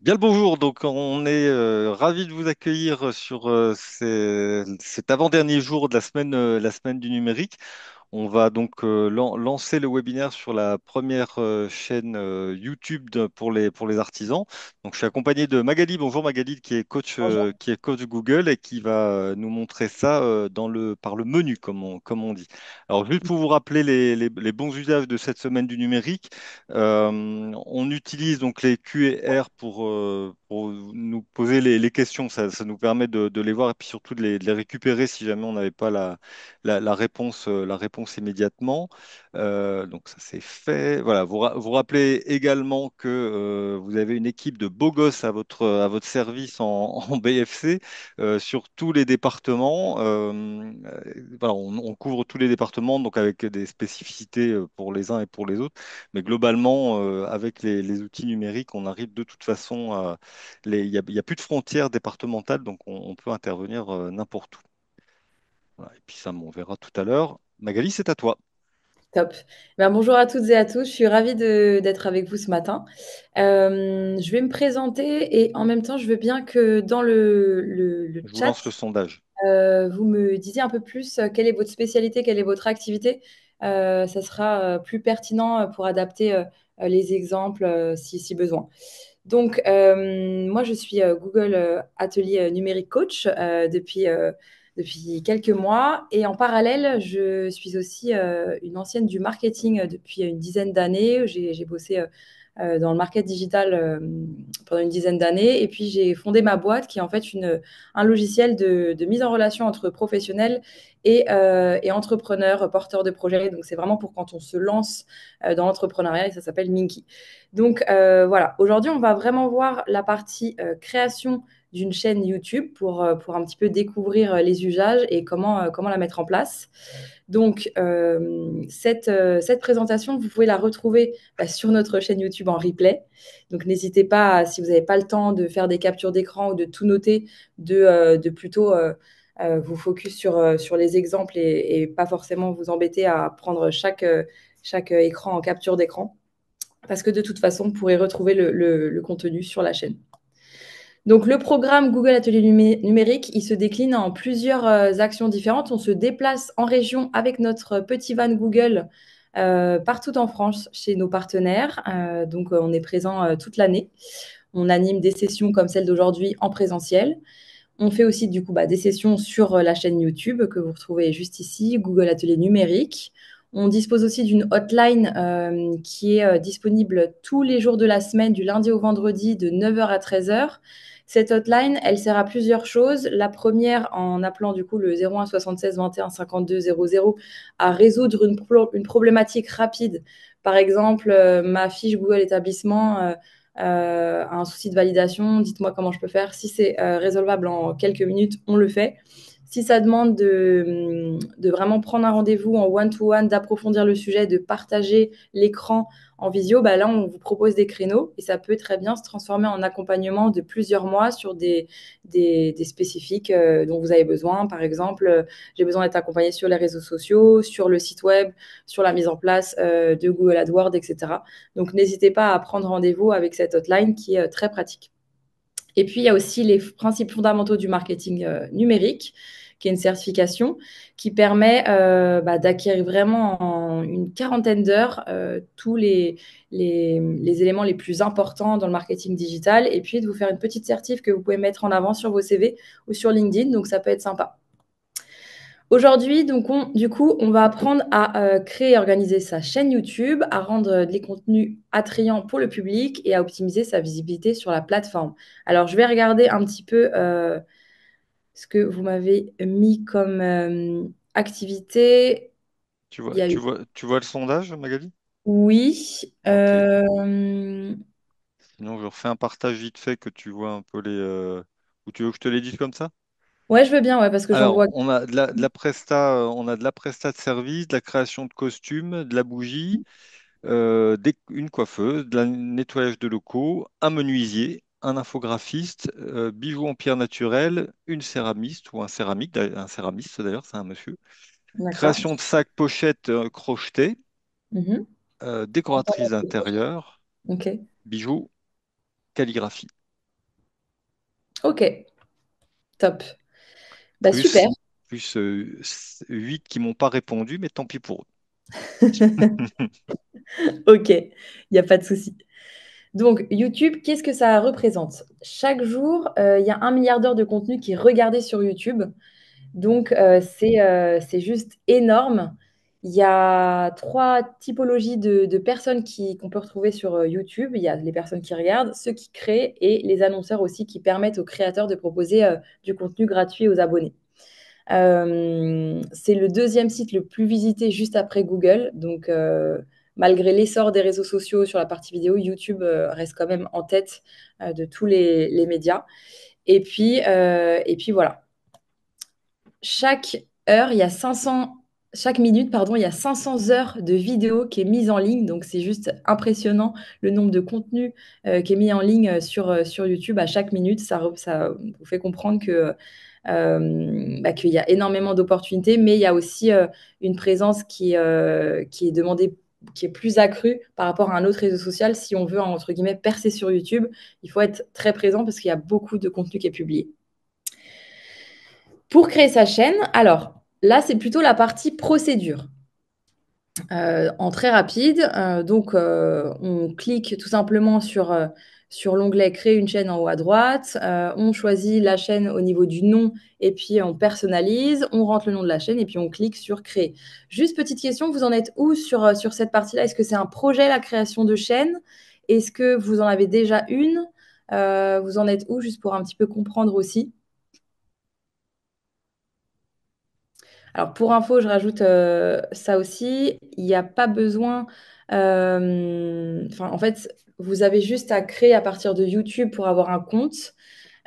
Bien le bonjour, donc on est ravi de vous accueillir sur cet avant-dernier jour de la semaine du numérique. On va donc lancer le webinaire sur la première chaîne YouTube pour les artisans. Donc je suis accompagné de Magali. Bonjour Magali, Bonjour. qui est coach Google et qui va nous montrer ça par le menu, comme on dit. Alors juste pour vous rappeler les bons usages de cette semaine du numérique. On utilise donc les Q&R pour nous poser les questions. Ça nous permet de les voir et puis surtout de les récupérer si jamais on n'avait pas la réponse immédiatement. Donc ça c'est fait. Voilà, vous rappelez également que vous avez une équipe de beaux gosses à votre service en BFC sur tous les départements. Voilà, on couvre tous les départements, donc avec des spécificités pour les uns et pour les autres. Mais globalement, avec les outils numériques, on arrive de toute façon à... il y a plus de frontières départementales, donc on peut intervenir n'importe où. Voilà. Et puis ça, on verra tout à l'heure. Magali, c'est à toi. Top. Bonjour à toutes et à tous. Je suis ravie d'être avec vous ce matin. Je vais me présenter et en même temps, je veux bien que dans le Je vous chat, lance le sondage. vous me disiez un peu plus quelle est votre spécialité, quelle est votre activité. Ça sera plus pertinent pour adapter les exemples si besoin. Donc, moi, je suis Google Atelier Numérique Coach depuis quelques mois. Et en parallèle, je suis aussi une ancienne du marketing depuis une dizaine d'années. J'ai bossé dans le market digital pendant une dizaine d'années. Et puis, j'ai fondé ma boîte qui est en fait un logiciel de mise en relation entre professionnels et entrepreneurs, porteurs de projets. Donc, c'est vraiment pour quand on se lance dans l'entrepreneuriat et ça s'appelle Minky. Donc voilà, aujourd'hui, on va vraiment voir la partie création d'une chaîne YouTube pour un petit peu découvrir les usages et comment la mettre en place. Donc, cette présentation, vous pouvez la retrouver sur notre chaîne YouTube en replay. Donc, n'hésitez pas, si vous n'avez pas le temps de faire des captures d'écran ou de tout noter, de plutôt vous focus sur les exemples et pas forcément vous embêter à prendre chaque écran en capture d'écran parce que de toute façon, vous pourrez retrouver le contenu sur la chaîne. Donc, le programme Google Atelier numérique, il se décline en plusieurs actions différentes. On se déplace en région avec notre petit van Google partout en France chez nos partenaires. Donc, on est présent toute l'année. On anime des sessions comme celle d'aujourd'hui en présentiel. On fait aussi du coup des sessions sur la chaîne YouTube que vous retrouvez juste ici, Google Atelier numérique. On dispose aussi d'une hotline qui est disponible tous les jours de la semaine, du lundi au vendredi, de 9h à 13h. Cette hotline, elle sert à plusieurs choses. La première, en appelant du coup le 01 76 21 52 00, à résoudre une problématique rapide. Par exemple, ma fiche Google établissement un souci de validation, dites-moi comment je peux faire. Si c'est résolvable en quelques minutes, on le fait. Si ça demande de vraiment prendre un rendez-vous en one-to-one, d'approfondir le sujet, de partager l'écran en visio, là, on vous propose des créneaux et ça peut très bien se transformer en accompagnement de plusieurs mois sur des spécifiques dont vous avez besoin. Par exemple, j'ai besoin d'être accompagné sur les réseaux sociaux, sur le site web, sur la mise en place de Google AdWords, etc. Donc, n'hésitez pas à prendre rendez-vous avec cette hotline qui est très pratique. Et puis, il y a aussi les principes fondamentaux du marketing numérique, qui est une certification qui permet d'acquérir vraiment en une quarantaine d'heures tous les éléments les plus importants dans le marketing digital et puis de vous faire une petite certif que vous pouvez mettre en avant sur vos CV ou sur LinkedIn. Donc, ça peut être sympa. Aujourd'hui, donc du coup, on va apprendre à créer et organiser sa chaîne YouTube, à rendre les contenus attrayants pour le public et à optimiser sa visibilité sur la plateforme. Alors, je vais regarder un petit peu ce que vous m'avez mis comme activité. Il y a eu Tu vois le sondage, Magali? oui. Ok. Sinon, je refais un partage vite fait que tu vois un peu ou tu veux que je te les dise comme ça? Ouais, je veux bien, ouais, parce que j'en Alors, vois. on a de la presta, on a de la presta de service, de la création de costumes, de la bougie, une coiffeuse, de la nettoyage de locaux, un menuisier, un infographiste, bijoux en pierre naturelle, une céramiste ou un céramique, un céramiste d'ailleurs, c'est un monsieur, D'accord. création de sacs, pochettes crochetés, Mhm. décoratrice d'intérieur, Ok. bijoux, calligraphie. Ok, top. Bah super. Plus, plus 8 qui m'ont pas répondu, mais tant pis pour eux. Ok, il n'y a pas de souci. Donc, YouTube, qu'est-ce que ça représente? Chaque jour, il y a 1 milliard d'heures de contenu qui est regardé sur YouTube. Donc, c'est juste énorme. Il y a trois typologies de personnes qu'on peut retrouver sur YouTube. Il y a les personnes qui regardent, ceux qui créent et les annonceurs aussi qui permettent aux créateurs de proposer du contenu gratuit aux abonnés. C'est le deuxième site le plus visité juste après Google. Donc, malgré l'essor des réseaux sociaux sur la partie vidéo, YouTube reste quand même en tête de tous les médias. Et puis voilà. Chaque heure, il y a 500, chaque minute, pardon, il y a 500 heures de vidéo qui est mise en ligne. Donc, c'est juste impressionnant le nombre de contenus qui est mis en ligne sur YouTube à chaque minute. Ça vous fait comprendre qu'il y a énormément d'opportunités, mais il y a aussi une présence qui est demandée, qui est plus accrue par rapport à un autre réseau social. Si on veut, entre guillemets, percer sur YouTube, il faut être très présent parce qu'il y a beaucoup de contenu qui est publié. Pour créer sa chaîne, alors là, c'est plutôt la partie procédure. En très rapide, donc on clique tout simplement sur l'onglet Créer une chaîne en haut à droite. On choisit la chaîne au niveau du nom et puis on personnalise. On rentre le nom de la chaîne et puis on clique sur Créer. Juste petite question, vous en êtes où sur cette partie-là? Est-ce que c'est un projet, la création de chaîne? Est-ce que vous en avez déjà une? Vous en êtes où? Juste pour un petit peu comprendre aussi. Alors, pour info, je rajoute ça aussi. Il n'y a pas besoin. Enfin, en fait, vous avez juste à créer à partir de YouTube pour avoir un compte.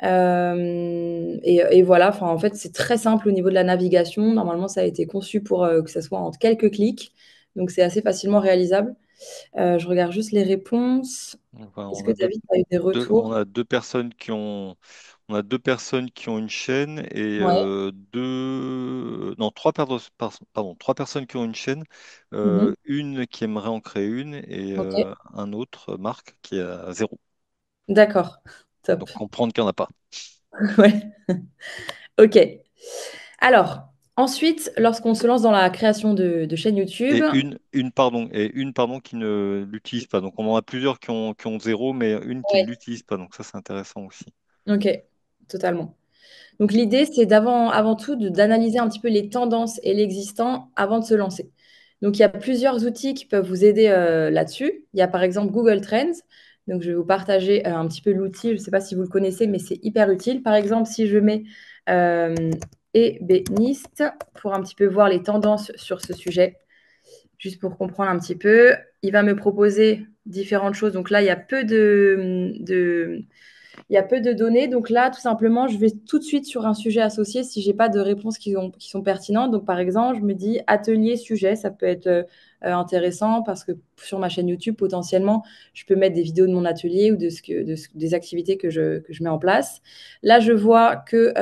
Et voilà. Enfin, en fait, c'est très simple au niveau de la navigation. Normalement, ça a été conçu pour que ça soit en quelques clics. Donc, c'est assez facilement réalisable. Je regarde juste les réponses. Enfin, Est-ce que David a eu des on retours? a deux personnes qui ont, on a deux personnes qui ont une chaîne et Ouais. non, trois personnes qui ont une chaîne, Mhm. une qui aimerait en créer une et Ok. un autre, Marc, qui est à zéro. D'accord. Top. Donc comprendre qu'il n'y en a pas. Ouais. Ok. Alors, ensuite, lorsqu'on se lance dans la création de chaîne YouTube, Et une, pardon, qui ne l'utilise pas. Donc on en a plusieurs qui ont zéro, mais une qui ne ouais, l'utilise pas. Donc ça, c'est intéressant aussi. ok, totalement. Donc l'idée, c'est avant tout d'analyser un petit peu les tendances et l'existant avant de se lancer. Donc il y a plusieurs outils qui peuvent vous aider là-dessus. Il y a par exemple Google Trends. Donc je vais vous partager un petit peu l'outil. Je ne sais pas si vous le connaissez, mais c'est hyper utile. Par exemple, si je mets euh, ébéniste pour un petit peu voir les tendances sur ce sujet, juste pour comprendre un petit peu, il va me proposer différentes choses. Donc là, il y a peu de données. Donc là, tout simplement, je vais tout de suite sur un sujet associé si j'ai pas de réponses qui sont pertinentes. Donc par exemple, je me dis atelier sujet, ça peut être intéressant parce que sur ma chaîne YouTube, potentiellement, je peux mettre des vidéos de mon atelier ou des activités que je mets en place. Là, je vois que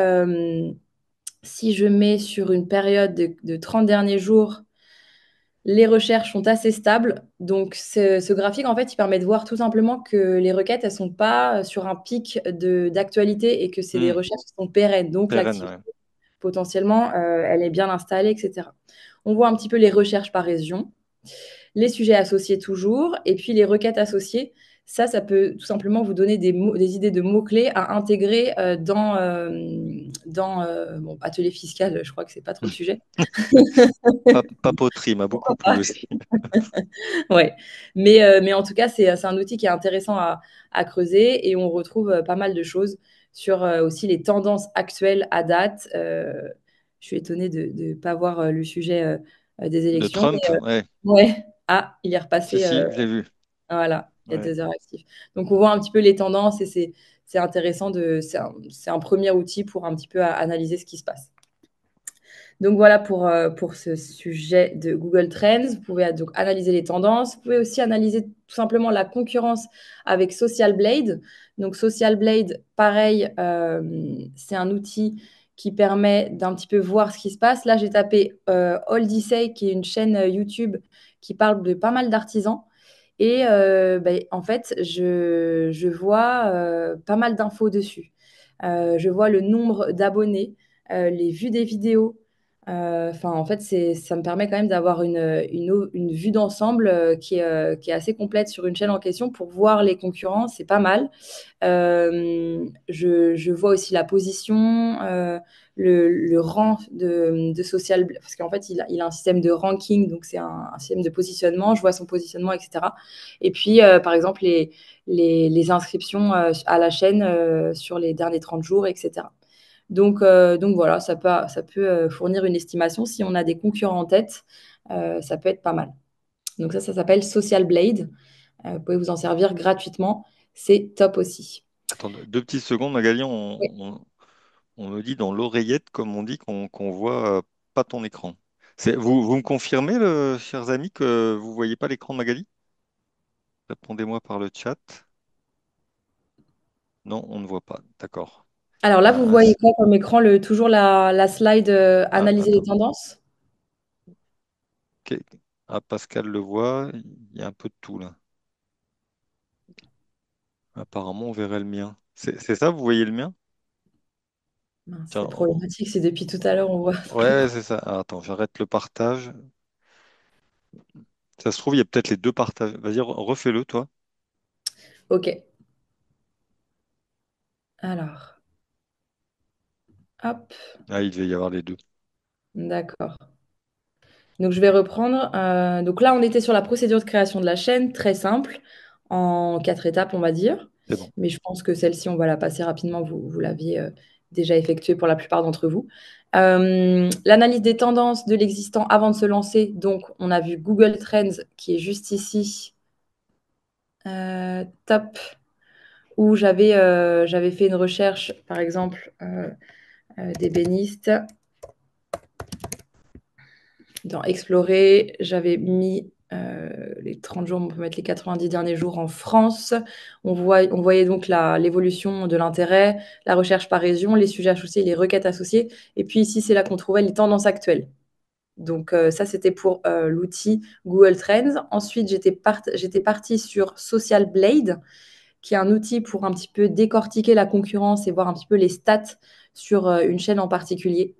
si je mets sur une période de 30 derniers jours, les recherches sont assez stables. Donc, ce graphique, en fait, il permet de voir tout simplement que les requêtes, elles sont pas sur un pic d'actualité et que c'est des Hmm, recherches qui sont pérennes. Donc, pérenne, l'activité, ouais. potentiellement, elle est bien installée, etc. On voit un petit peu les recherches par région, les sujets associés toujours, et puis les requêtes associées. Ça peut tout simplement vous donner des idées de mots-clés à intégrer dans bon, atelier fiscal, je crois que c'est pas trop le sujet. Papeterie m'a beaucoup Pourquoi plu pas? aussi. Ouais. Mais en tout cas, c'est un outil qui est intéressant à creuser et on retrouve pas mal de choses sur aussi les tendances actuelles à date. Je suis étonnée de ne pas voir le sujet des De élections. Trump, ouais. Ouais. Ah, il est Si, repassé. si, je l'ai vu. Voilà, il y a Ouais. 2 heures actifs. Donc, on voit un petit peu les tendances et c'est intéressant. C'est un premier outil pour un petit peu analyser ce qui se passe. Donc voilà pour ce sujet de Google Trends. Vous pouvez donc analyser les tendances. Vous pouvez aussi analyser tout simplement la concurrence avec Social Blade. Donc Social Blade, pareil, c'est un outil qui permet d'un petit peu voir ce qui se passe. Là, j'ai tapé Oldysay, qui est une chaîne YouTube qui parle de pas mal d'artisans. Et en fait, je vois pas mal d'infos dessus. Je vois le nombre d'abonnés, les vues des vidéos. Enfin, en fait, ça me permet quand même d'avoir une vue d'ensemble qui est assez complète sur une chaîne en question pour voir les concurrents. C'est pas mal. Je vois aussi la position, le rang de social, parce qu'en fait, il a un système de ranking, donc c'est un système de positionnement. Je vois son positionnement, etc. Et puis, par exemple, les inscriptions à la chaîne sur les derniers 30 jours, etc. Donc voilà, ça peut fournir une estimation. Si on a des concurrents en tête, ça peut être pas mal. Donc ça s'appelle Social Blade. Vous pouvez vous en servir gratuitement. C'est top aussi. Attends, 2 petites secondes, Magali, Oui. on me dit dans l'oreillette, comme on dit, qu'on voit pas ton écran. Vous me confirmez, chers amis, que vous voyez pas l'écran de Magali? Répondez-moi par le chat. Non, on ne voit pas. D'accord. Alors là, vous Ah, voyez quoi comme écran? Toujours la slide analyser les attends. tendances? Ok. Ah, Pascal le voit. Il y a un peu de tout là. Apparemment, on verrait le mien. C'est ça, vous voyez le mien? Mince, Tiens, c'est problématique, c'est depuis tout à l'heure, on voit ouais, l'écran. ouais, c'est ça. Ah, attends, j'arrête le partage. Ça se trouve, il y a peut-être les deux partages. Vas-y, refais-le, toi. Ok, alors, hop, Ah, il devait y avoir les deux. d'accord. Donc je vais reprendre. Donc là, on était sur la procédure de création de la chaîne, très simple, en 4 étapes, on va dire. C'est bon. Mais je pense que celle-ci, on va la passer rapidement. Vous l'aviez déjà effectuée pour la plupart d'entre vous. L'analyse des tendances de l'existant avant de se lancer. Donc, on a vu Google Trends qui est juste ici. Top. Où j'avais fait une recherche, par exemple, d'ébéniste. Dans Explorer, j'avais mis les 30 jours, on peut mettre les 90 derniers jours en France. On voyait donc l'évolution de l'intérêt, la recherche par région, les sujets associés, les requêtes associées. Et puis ici, c'est là qu'on trouvait les tendances actuelles. Donc ça, c'était pour l'outil Google Trends. Ensuite, j'étais partie sur Social Blade, qui est un outil pour un petit peu décortiquer la concurrence et voir un petit peu les stats sur une chaîne en particulier.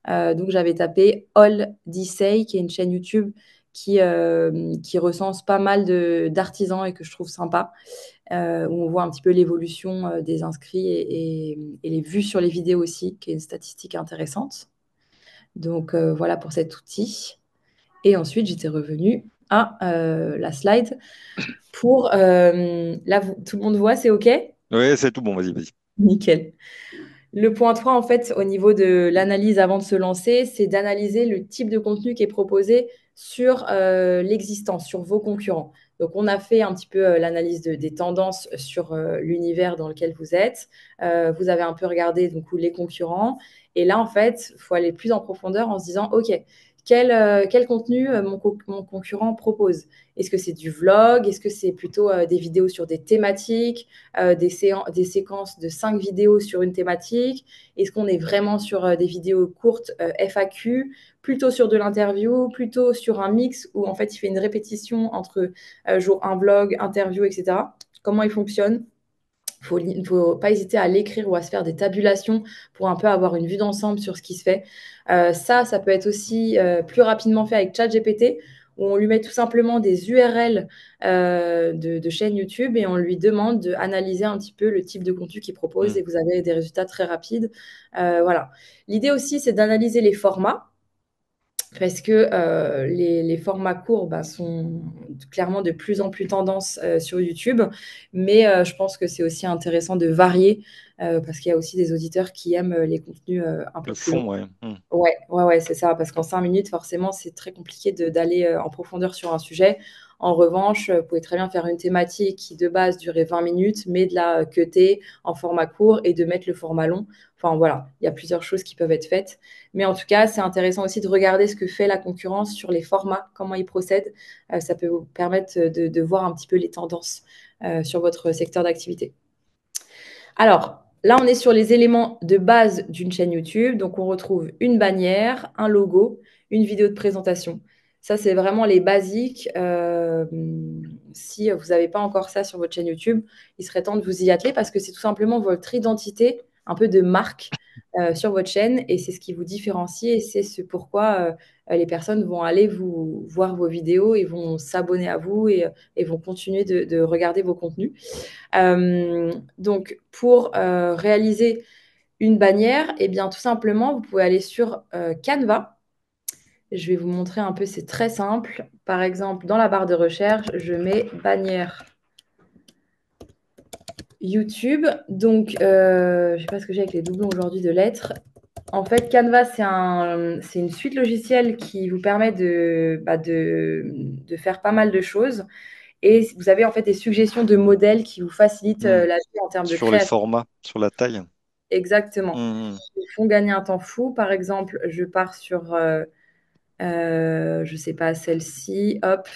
Donc j'avais tapé All Say, qui est une chaîne YouTube qui recense pas mal d'artisans et que je trouve sympa, où on voit un petit peu l'évolution des inscrits et les vues sur les vidéos aussi, qui est une statistique intéressante. Donc voilà pour cet outil. Et ensuite, j'étais revenue à la slide pour... là, tout le monde voit, c'est OK? Ouais, c'est tout bon, vas-y, vas-y. Nickel. Le point 3, en fait, au niveau de l'analyse avant de se lancer, c'est d'analyser le type de contenu qui est proposé sur l'existence, sur vos concurrents. Donc, on a fait un petit peu l'analyse des tendances sur l'univers dans lequel vous êtes. Vous avez un peu regardé donc, les concurrents. Et là, en fait, il faut aller plus en profondeur en se disant, OK, quel contenu mon concurrent propose? Est-ce que c'est du vlog? Est-ce que c'est plutôt des vidéos sur des thématiques? Des séquences de 5 vidéos sur une thématique? Est-ce qu'on est vraiment sur des vidéos courtes FAQ, plutôt sur de l'interview, plutôt sur un mix où en fait il fait une répétition entre jour un vlog, interview, etc. Comment il fonctionne? Il ne faut pas hésiter à l'écrire ou à se faire des tabulations pour un peu avoir une vue d'ensemble sur ce qui se fait. Ça peut être aussi plus rapidement fait avec ChatGPT, où on lui met tout simplement des URL de chaînes YouTube et on lui demande d'analyser un petit peu le type de contenu qu'il propose Hmm. et vous avez des résultats très rapides. Voilà. L'idée aussi, c'est d'analyser les formats parce que les formats courts sont clairement de plus en plus tendance sur YouTube. Mais je pense que c'est aussi intéressant de varier parce qu'il y a aussi des auditeurs qui aiment les contenus un peu Le plus longs. fond, ouais. Hmm. Ouais, ouais, ouais, c'est ça. Parce qu'en 5 minutes, forcément, c'est très compliqué d'aller en profondeur sur un sujet. En revanche, vous pouvez très bien faire une thématique qui, de base, durait 20 minutes, mais de la cutter en format court et de mettre le format long. Enfin, voilà, il y a plusieurs choses qui peuvent être faites. Mais en tout cas, c'est intéressant aussi de regarder ce que fait la concurrence sur les formats, comment ils procèdent. Ça peut vous permettre de voir un petit peu les tendances sur votre secteur d'activité. Alors, là, on est sur les éléments de base d'une chaîne YouTube. Donc, on retrouve une bannière, un logo, une vidéo de présentation. Ça, c'est vraiment les basiques. Si vous n'avez pas encore ça sur votre chaîne YouTube, il serait temps de vous y atteler parce que c'est tout simplement votre identité un peu de marque sur votre chaîne et c'est ce qui vous différencie et c'est ce pourquoi les personnes vont aller vous voir vos vidéos et vont s'abonner à vous et vont continuer de regarder vos contenus. Donc, pour réaliser une bannière, eh bien, tout simplement, vous pouvez aller sur Canva. Je vais vous montrer un peu, c'est très simple. Par exemple, dans la barre de recherche, je mets bannière YouTube. Donc, je ne sais pas ce que j'ai avec les doublons aujourd'hui de lettres. En fait, Canva, c'est une suite logicielle qui vous permet de faire pas mal de choses. Et vous avez en fait des suggestions de modèles qui vous facilitent Hmm. la vie en termes de Sur les création. formats, sur la taille. Exactement. Hmm. Ils font gagner un temps fou. Par exemple, je pars sur, je ne sais pas, celle-ci. Hop,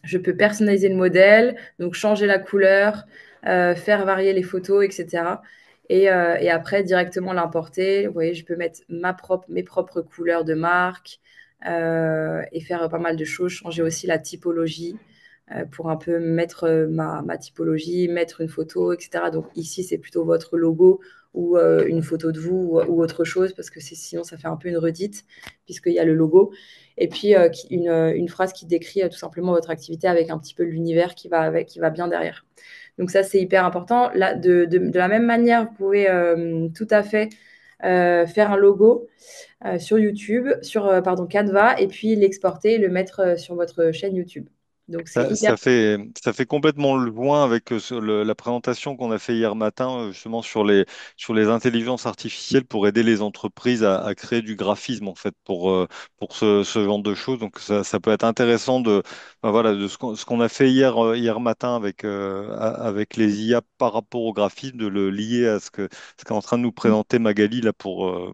je peux personnaliser le modèle, donc changer la couleur, faire varier les photos, etc. Et après, directement l'importer. Vous voyez, je peux mettre mes propres couleurs de marque et faire pas mal de choses. Changer aussi la typologie pour un peu mettre ma typologie, mettre une photo, etc. Donc ici, c'est plutôt votre logo ou une photo de vous ou autre chose parce que sinon, ça fait un peu une redite puisqu'il y a le logo et puis une phrase qui décrit tout simplement votre activité avec un petit peu l'univers qui va avec, qui va bien derrière. Donc ça, c'est hyper important. Là, de la même manière, vous pouvez tout à fait faire un logo sur YouTube, sur pardon, Canva, et puis l'exporter et le mettre sur votre chaîne YouTube. Donc c'est hyper. Ça fait complètement le joint avec la présentation qu'on a fait hier matin, justement sur les intelligences artificielles pour aider les entreprises à créer du graphisme, en fait, pour ce genre de choses. Donc, ça peut être intéressant ben voilà, de ce qu'on a fait hier matin avec les IA par rapport au graphisme, de le lier à ce qu'est en train de nous présenter Magali là pour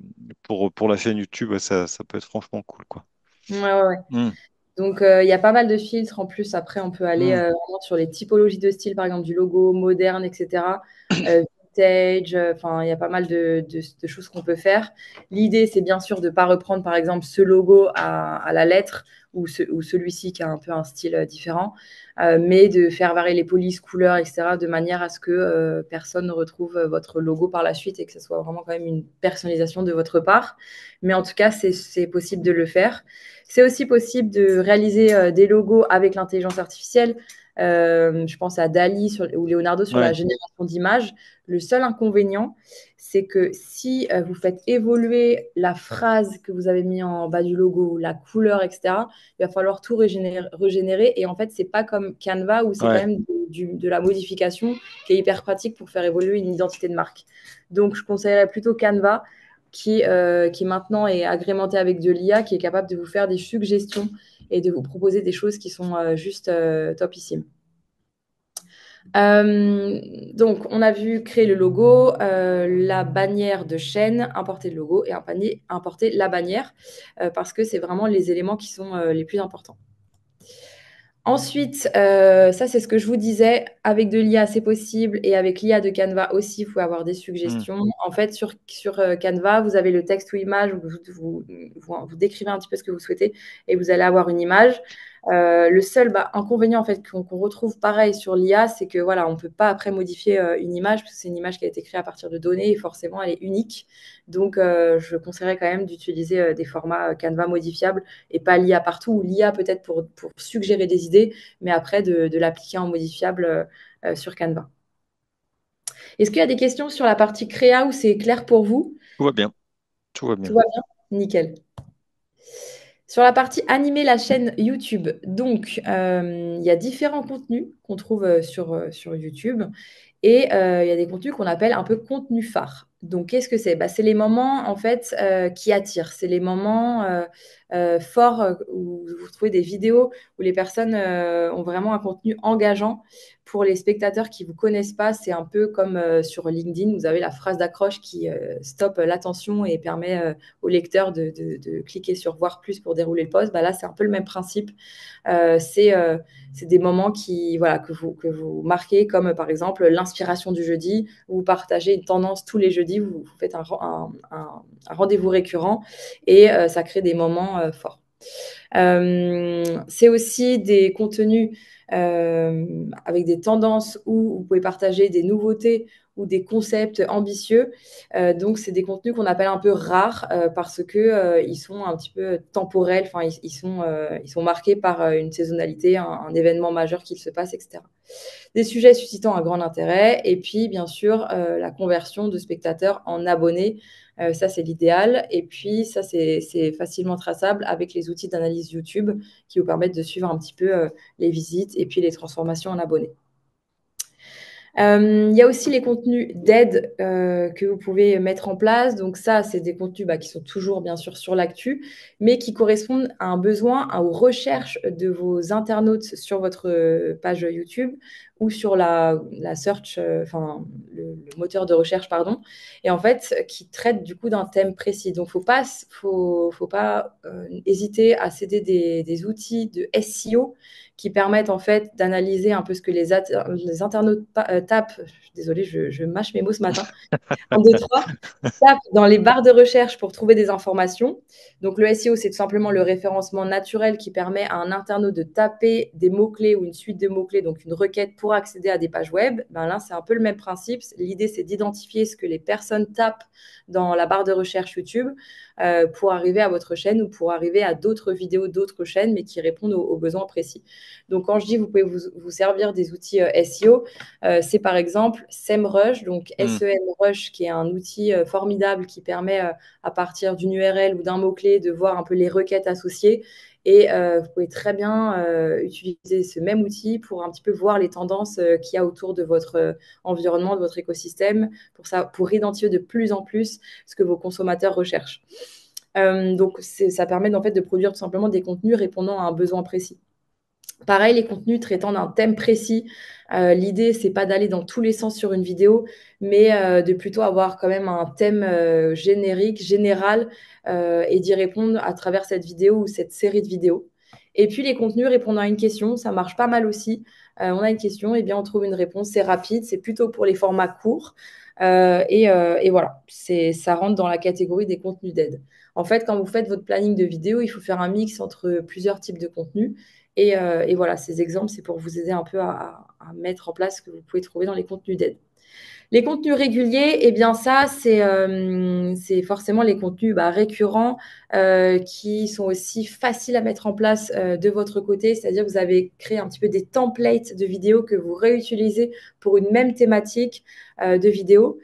la chaîne YouTube. Ouais, ça peut être franchement cool, quoi. Ouais, ouais, ouais. Hmm, Donc, il y a pas mal de filtres. En plus, après, on peut aller hmm. vraiment sur les typologies de style, par exemple, du logo moderne, etc. Vintage, enfin, il y a pas mal de choses qu'on peut faire. L'idée, c'est bien sûr de ne pas reprendre, par exemple, ce logo à la lettre ou celui-ci qui a un peu un style différent, mais de faire varier les polices, couleurs, etc., de manière à ce que personne ne retrouve votre logo par la suite et que ce soit vraiment quand même une personnalisation de votre part. Mais en tout cas, c'est possible de le faire. C'est aussi possible de réaliser des logos avec l'intelligence artificielle. Je pense à Dali ou Leonardo sur la Ouais, génération d'images. Le seul inconvénient, c'est que si vous faites évoluer la phrase que vous avez mis en bas du logo, la couleur, etc., il va falloir tout régénérer. Et en fait, c'est pas comme Canva où c'est quand ouais. même de la modification qui est hyper pratique pour faire évoluer une identité de marque. Donc, je conseillerais plutôt Canva qui maintenant est agrémenté avec de l'IA, qui est capable de vous faire des suggestions et de vous proposer des choses qui sont juste topissimes. Euh, donc, on a vu créer le logo, la bannière de chaîne, importer le logo et importer la bannière, parce que c'est vraiment les éléments qui sont les plus importants. Ensuite, ça c'est ce que je vous disais, avec de l'IA c'est possible et avec l'IA de Canva aussi, vous pouvez avoir des Hmm. suggestions. En fait, sur Canva, vous avez le texte ou image où vous décrivez un petit peu ce que vous souhaitez et vous allez avoir une image. Le seul inconvénient en fait qu'on retrouve pareil sur l'IA, c'est que voilà, on ne peut pas après modifier une image parce que c'est une image qui a été créée à partir de données et forcément elle est unique. Donc, je conseillerais quand même d'utiliser des formats Canva modifiables et pas l'IA partout, ou l'IA peut-être pour suggérer des idées, mais après de l'appliquer en modifiable sur Canva. Est-ce qu'il y a des questions sur la partie créa où c'est clair pour vous? Tout va bien, tout va Tout bien. va bien? Nickel. Sur la partie animer la chaîne YouTube, donc il y a différents contenus qu'on trouve sur YouTube et il y a des contenus qu'on appelle un peu contenus phares. Donc qu'est-ce que c'est? C'est les moments en fait qui attirent. C'est les moments forts où vous trouvez des vidéos où les personnes ont vraiment un contenu engageant. Pour les spectateurs qui ne vous connaissent pas, c'est un peu comme sur LinkedIn, vous avez la phrase d'accroche qui stoppe l'attention et permet au lecteur de cliquer sur voir plus pour dérouler le post. Là, c'est un peu le même principe. Euh, c'est euh, c'est des moments voilà, que vous marquez, comme par exemple l'inspiration du jeudi, où vous partagez une tendance tous les jeudis, vous faites un rendez-vous récurrent et ça crée des moments forts. C'est aussi des contenus avec des tendances où vous pouvez partager des nouveautés ou des concepts ambitieux. Donc, c'est des contenus qu'on appelle un peu rares parce que ils sont un petit peu temporels. Enfin, ils sont marqués par une saisonnalité, un événement majeur qui se passe, etc. Des sujets suscitant un grand intérêt et puis, bien sûr, la conversion de spectateurs en abonnés. Ça, c'est l'idéal. Et puis, ça, c'est facilement traçable avec les outils d'analyse YouTube qui vous permettent de suivre un petit peu les visites et puis les transformations en abonnés. Il y a aussi les contenus d'aide que vous pouvez mettre en place. Donc ça, c'est des contenus qui sont toujours bien sûr sur l'actu, mais qui correspondent à un besoin, aux recherches de vos internautes sur votre page YouTube ou sur la search, enfin le moteur de recherche, pardon, et en fait, qui traitent du coup d'un thème précis. Donc faut pas hésiter à céder des outils de SEO qui permettent en fait d'analyser un peu ce que les internautes tapent. Désolée, je mâche mes mots ce matin. En deux, trois, tape dans les barres de recherche pour trouver des informations. Donc, le SEO, c'est tout simplement le référencement naturel qui permet à un internaute de taper des mots-clés ou une suite de mots-clés, donc une requête pour accéder à des pages web. Ben là, c'est un peu le même principe. L'idée, c'est d'identifier ce que les personnes tapent dans la barre de recherche YouTube pour arriver à votre chaîne ou pour arriver à d'autres vidéos d'autres chaînes, mais qui répondent aux besoins précis. Donc, quand je dis vous pouvez vous servir des outils SEO, c'est par exemple SEMrush, donc Hmm. SEMrush, qui est un outil formidable qui permet, à partir d'une URL ou d'un mot-clé, de voir un peu les requêtes associées. Et vous pouvez très bien utiliser ce même outil pour un petit peu voir les tendances qu'il y a autour de votre environnement, de votre écosystème, pour identifier de plus en plus ce que vos consommateurs recherchent. Donc, ça permet en fait de produire tout simplement des contenus répondant à un besoin précis. Pareil, les contenus traitant d'un thème précis. L'idée, c'est pas d'aller dans tous les sens sur une vidéo, mais de plutôt avoir quand même un thème générique, général, et d'y répondre à travers cette vidéo ou cette série de vidéos. Et puis les contenus répondant à une question, ça marche pas mal aussi. On a une question, et bien on trouve une réponse. C'est rapide, c'est plutôt pour les formats courts. Et voilà, ça rentre dans la catégorie des contenus d'aide. En fait, quand vous faites votre planning de vidéo, il faut faire un mix entre plusieurs types de contenus. Et voilà, ces exemples, c'est pour vous aider un peu à mettre en place ce que vous pouvez trouver dans les contenus d'aide. Les contenus réguliers, eh bien ça, c'est forcément les contenus récurrents qui sont aussi faciles à mettre en place de votre côté. C'est-à-dire que vous avez créé un petit peu des templates de vidéos que vous réutilisez pour une même thématique de vidéo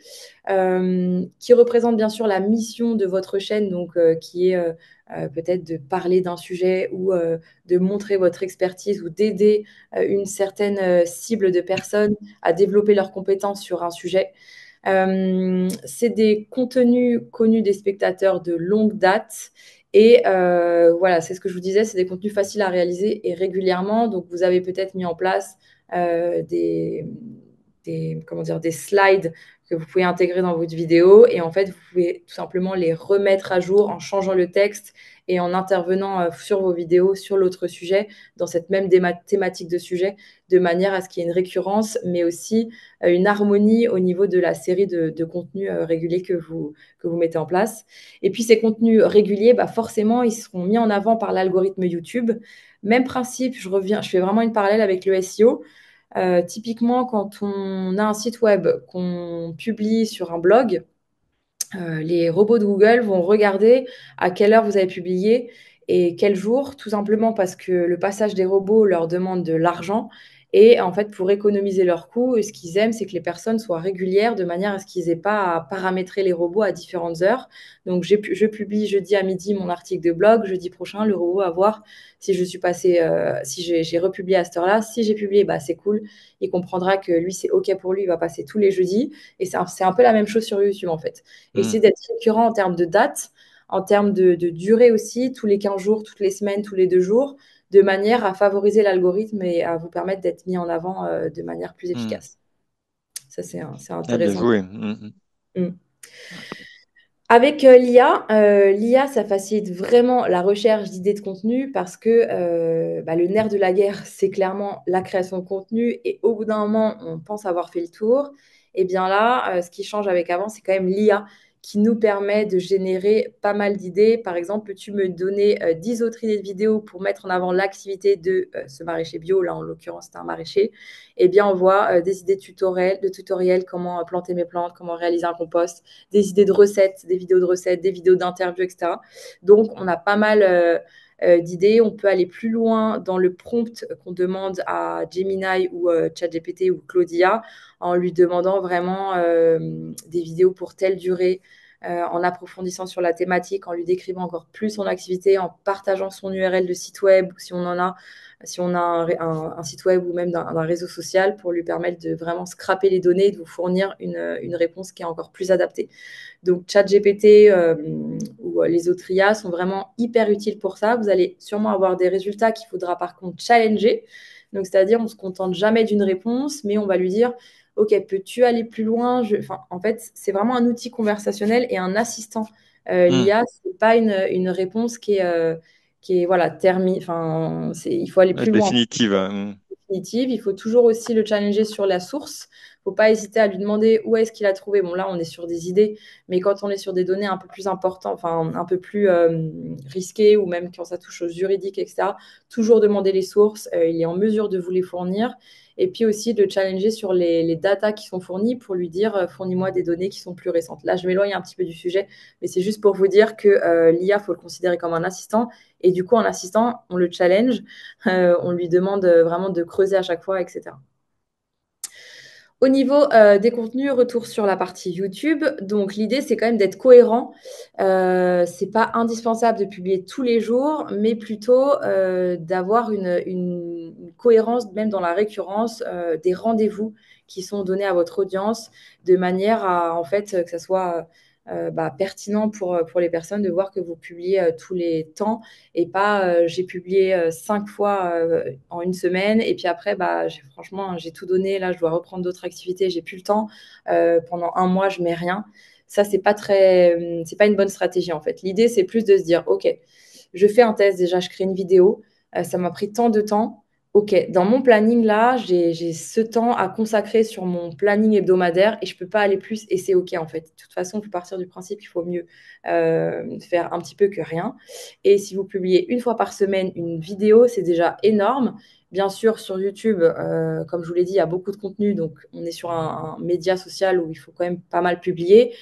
qui représente bien sûr la mission de votre chaîne, donc qui est peut-être de parler d'un sujet ou de montrer votre expertise ou d'aider une certaine cible de personnes à développer leurs compétences sur un sujet. C'est des contenus connus des spectateurs de longue date. Et voilà, c'est ce que je vous disais, c'est des contenus faciles à réaliser et régulièrement. Donc, vous avez peut-être mis en place des slides que vous pouvez intégrer dans votre vidéo. Et en fait, vous pouvez tout simplement les remettre à jour en changeant le texte et en intervenant sur vos vidéos, sur l'autre sujet, dans cette même thématique de sujet, de manière à ce qu'il y ait une récurrence, mais aussi une harmonie au niveau de la série de contenus réguliers que vous mettez en place. Et puis, ces contenus réguliers, forcément, ils seront mis en avant par l'algorithme YouTube. Même principe, je fais vraiment une parallèle avec le SEO. Typiquement, quand on a un site web qu'on publie sur un blog, les robots de Google vont regarder à quelle heure vous avez publié et quel jour, tout simplement parce que le passage des robots leur demande de l'argent. Et en fait, pour économiser leurs coûts, ce qu'ils aiment, c'est que les personnes soient régulières de manière à ce qu'ils n'aient pas à paramétrer les robots à différentes heures. Donc, je publie jeudi à midi mon article de blog. Jeudi prochain, le robot va voir si je suis passé, si j'ai republié à cette heure-là. Si j'ai publié, c'est cool. Il comprendra que lui, c'est OK pour lui. Il va passer tous les jeudis. Et c'est un peu la même chose sur YouTube, en fait. Hmm. Essayer d'être récurrent en termes de date, en termes de durée aussi, tous les 15 jours, toutes les semaines, tous les 2 jours, de manière à favoriser l'algorithme et à vous permettre d'être mis en avant de manière plus Hmm. efficace. Ça, c'est Ah, bien intéressant. joué. Hmm. Mm. Avec l'IA, ça facilite vraiment la recherche d'idées de contenu parce que le nerf de la guerre, c'est clairement la création de contenu. Et au bout d'un moment, on pense avoir fait le tour. Et bien là, ce qui change avec avant, c'est quand même l'IA qui nous permet de générer pas mal d'idées. Par exemple, peux-tu me donner 10 autres idées de vidéos pour mettre en avant l'activité de ce maraîcher bio? Là, en l'occurrence, c'est un maraîcher. Eh bien, on voit des idées de tutoriels, comment planter mes plantes, comment réaliser un compost, des idées de recettes, des vidéos d'interviews, etc. Donc, on a pas mal d'idées. On peut aller plus loin dans le prompt qu'on demande à Gemini ou ChatGPT ou Claudia en lui demandant vraiment des vidéos pour telle durée, en approfondissant sur la thématique, en lui décrivant encore plus son activité, en partageant son URL de site web, si on en a, si on a un site web ou même d'un réseau social pour lui permettre de vraiment scraper les données et de vous fournir une réponse qui est encore plus adaptée. Donc, ChatGPT ou les autres IA sont vraiment hyper utiles pour ça. Vous allez sûrement avoir des résultats qu'il faudra par contre challenger. Donc, c'est-à-dire, on ne se contente jamais d'une réponse, mais on va lui dire, OK, peux-tu aller plus loin? Enfin, en fait, c'est vraiment un outil conversationnel et un assistant. Hmm. L'IA, ce n'est pas une réponse qui est voilà, terminée. Enfin, il faut aller Ouais, plus loin définitive. Hmm. définitive. Il faut toujours aussi le challenger sur la source. Il ne faut pas hésiter à lui demander où est-ce qu'il a trouvé. Bon, là, on est sur des idées, mais quand on est sur des données un peu plus importantes, enfin, un peu plus risquées, ou même quand ça touche aux juridiques, etc., toujours demander les sources. Il est en mesure de vous les fournir. Et puis aussi de le challenger sur les datas qui sont fournies pour lui dire fournis-moi des données qui sont plus récentes. Là, je m'éloigne un petit peu du sujet, mais c'est juste pour vous dire que l'IA, il faut le considérer comme un assistant. Et du coup, en assistant, on le challenge, on lui demande vraiment de creuser à chaque fois, etc. Au niveau des contenus, retour sur la partie YouTube. Donc, l'idée, c'est quand même d'être cohérent. C'est pas indispensable de publier tous les jours, mais plutôt d'avoir une cohérence, même dans la récurrence des rendez-vous qui sont donnés à votre audience, de manière à, en fait, que ça soit pertinent pour les personnes de voir que vous publiez tous les temps et pas j'ai publié 5 fois en une semaine et puis après franchement j'ai tout donné, là je dois reprendre d'autres activités, j'ai plus le temps. Pendant un mois je mets rien. Ça c'est pas une bonne stratégie en fait. L'idée c'est plus de se dire ok, je fais un test, déjà je crée une vidéo, ça m'a pris tant de temps. Ok, dans mon planning là, j'ai ce temps à consacrer sur mon planning hebdomadaire et je peux pas aller plus et c'est ok en fait. De toute façon, il faut partir du principe qu'il faut mieux faire un petit peu que rien. Et si vous publiez une fois par semaine une vidéo, c'est déjà énorme. Bien sûr, sur YouTube, comme je vous l'ai dit, il y a beaucoup de contenu, donc on est sur un média social où il faut quand même pas mal publier.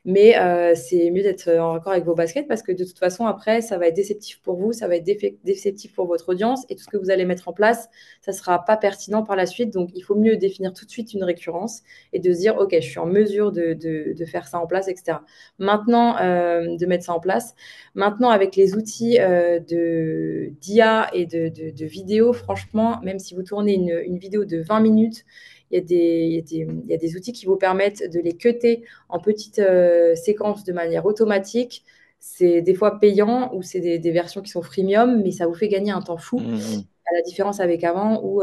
Mais c'est mieux d'être en raccord avec vos baskets parce que de toute façon, après, ça va être déceptif pour vous, ça va être déceptif pour votre audience et tout ce que vous allez mettre en place, ça ne sera pas pertinent par la suite. Donc, il faut mieux définir tout de suite une récurrence et de se dire, OK, je suis en mesure de faire ça en place, etc. Maintenant, de mettre ça en place. Maintenant, avec les outils d'IA et de vidéo, franchement, même si vous tournez une vidéo de 20 minutes, il y a des outils qui vous permettent de les cutter en petites séquences de manière automatique. C'est des fois payant ou c'est des versions qui sont freemium, mais ça vous fait gagner un temps fou. Hmm. À la différence avec avant où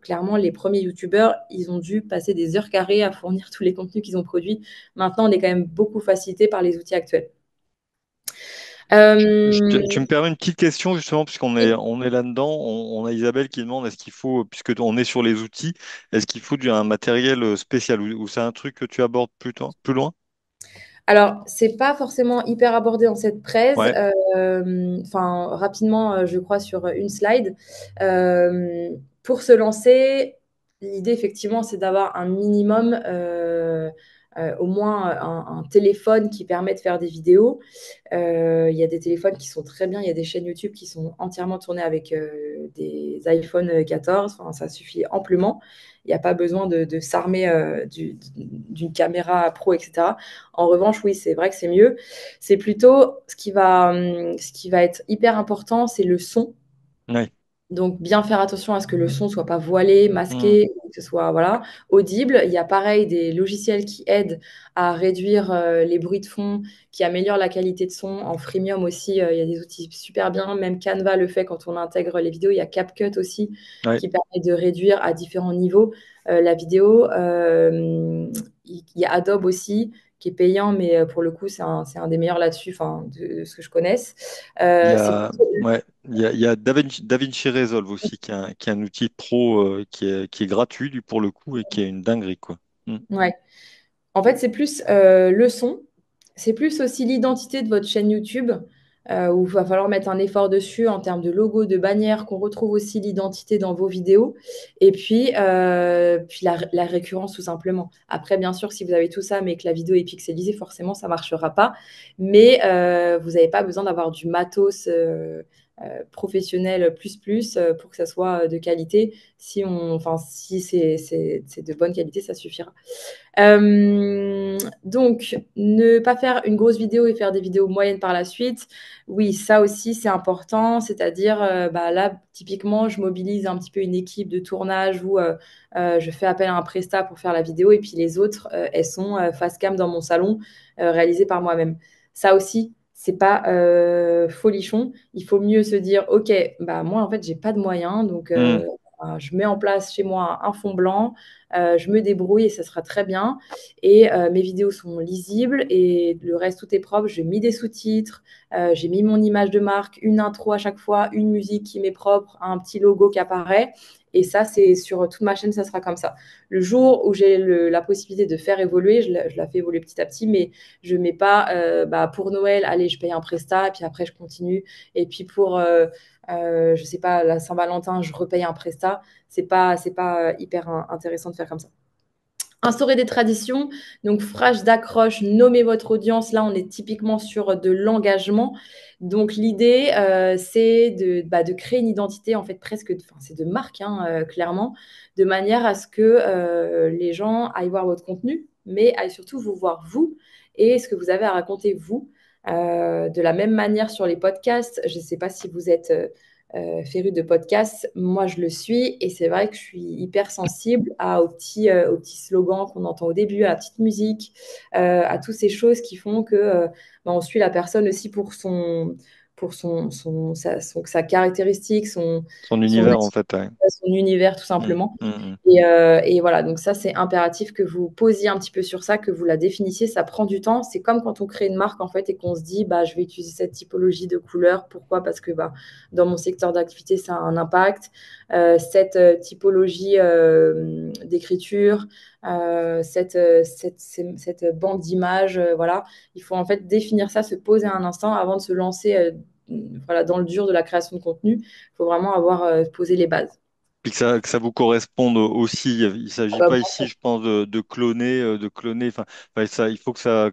clairement les premiers youtubeurs, ils ont dû passer des heures carrées à fournir tous les contenus qu'ils ont produits. Maintenant, on est quand même beaucoup facilité par les outils actuels. Euh, Tu me permets une petite question justement, puisqu'on est, on est là-dedans. On a Isabelle qui demande est-ce qu'il faut, puisque on est sur les outils, est-ce qu'il faut un matériel spécial ou c'est un truc que tu abordes plus loin? Alors, c'est pas forcément hyper abordé dans cette presse. Ouais, Enfin, rapidement, je crois sur une slide. Pour se lancer, l'idée effectivement, c'est d'avoir un minimum, au moins un téléphone qui permet de faire des vidéos. Il y a des téléphones qui sont très bien. Il y a des chaînes YouTube qui sont entièrement tournées avec des iPhone 14. Enfin, ça suffit amplement. Il n'y a pas besoin de s'armer d'une caméra pro, etc. En revanche, oui, c'est vrai que c'est mieux. C'est plutôt ce qui va être hyper important, c'est le son. ouais. Donc, bien faire attention à ce que le son soit pas voilé, Hmm. masqué, que ce soit voilà, audible. Il y a pareil des logiciels qui aident à réduire les bruits de fond, qui améliorent la qualité de son. En freemium aussi, il y a des outils super bien. Même Canva le fait quand on intègre les vidéos. Il y a CapCut aussi Ouais. qui permet de réduire à différents niveaux la vidéo. Il y a Adobe aussi qui est payant, mais pour le coup, c'est un des meilleurs là-dessus, enfin, de ce que je connaisse. Il y C'est a, ouais, il y a DaVinci Resolve aussi, qui est un outil pro qui est gratuit pour le coup et qui est une dinguerie, quoi. Hmm. ouais. En fait, c'est plus le son. C'est plus aussi l'identité de votre chaîne YouTube, où il va falloir mettre un effort dessus en termes de logo, de bannière, qu'on retrouve aussi l'identité dans vos vidéos. Et puis la récurrence, tout simplement. Après, bien sûr, si vous avez tout ça, mais que la vidéo est pixelisée, forcément, ça ne marchera pas. Mais vous n'avez pas besoin d'avoir du matos professionnel pour que ça soit de qualité. Si c'est de bonne qualité, ça suffira. Donc, ne pas faire une grosse vidéo et faire des vidéos moyennes par la suite. Oui, ça aussi, c'est important. C'est-à-dire, bah, là, typiquement, je mobilise un petit peu une équipe de tournage où je fais appel à un prestat pour faire la vidéo et puis les autres, elles sont face cam dans mon salon, réalisées par moi-même. Ça aussi, c'est pas folichon. Il faut mieux se dire, OK, bah, moi, en fait, j'ai pas de moyens, donc Hmm. je mets en place chez moi un fond blanc, je me débrouille et ça sera très bien. Et mes vidéos sont lisibles et le reste, tout est propre. J'ai mis des sous-titres, j'ai mis mon image de marque, une intro à chaque fois, une musique qui m'est propre, un petit logo qui apparaît. Et ça, c'est sur toute ma chaîne, ça sera comme ça. Le jour où j'ai la possibilité de faire évoluer, je la fais évoluer petit à petit, mais je ne mets pas bah, pour Noël, allez, je paye un prestat, et puis après, je continue. Et puis pour, je sais pas, la Saint-Valentin, je repaye un prestat. C'est pas hyper intéressant de faire comme ça. Instaurer des traditions, donc phrase d'accroche, nommer votre audience. Là, on est typiquement sur de l'engagement. Donc, l'idée, c'est de créer une identité, en fait, presque, enfin, c'est de marque, hein, clairement, de manière à ce que les gens aillent voir votre contenu, mais aillent surtout vous voir vous et ce que vous avez à raconter vous. De la même manière sur les podcasts, je ne sais pas si vous êtes féru de podcasts. Moi, je le suis et c'est vrai que je suis hyper sensible aux petits slogans qu'on entend au début, à la petite musique, à toutes ces choses qui font que bah, on suit la personne aussi pour sa caractéristique, Son son univers, en fait. Ouais. son univers tout Hmm, simplement. hmm, hmm. Et voilà, donc ça, c'est impératif que vous posiez un petit peu sur ça, que vous la définissiez. Ça prend du temps. C'est comme quand on crée une marque, en fait, et qu'on se dit, bah, je vais utiliser cette typologie de couleur. Pourquoi? Parce que bah, dans mon secteur d'activité, ça a un impact. Cette typologie d'écriture, cette bande d'images, voilà. Il faut en fait définir ça, se poser un instant avant de se lancer voilà, dans le dur de la création de contenu. Il faut vraiment avoir posé les bases. Puis que ça vous corresponde aussi. Il ne Ah s'agit bah, pas bien ici, sûr. je pense, de cloner. Enfin, ça, il faut que ce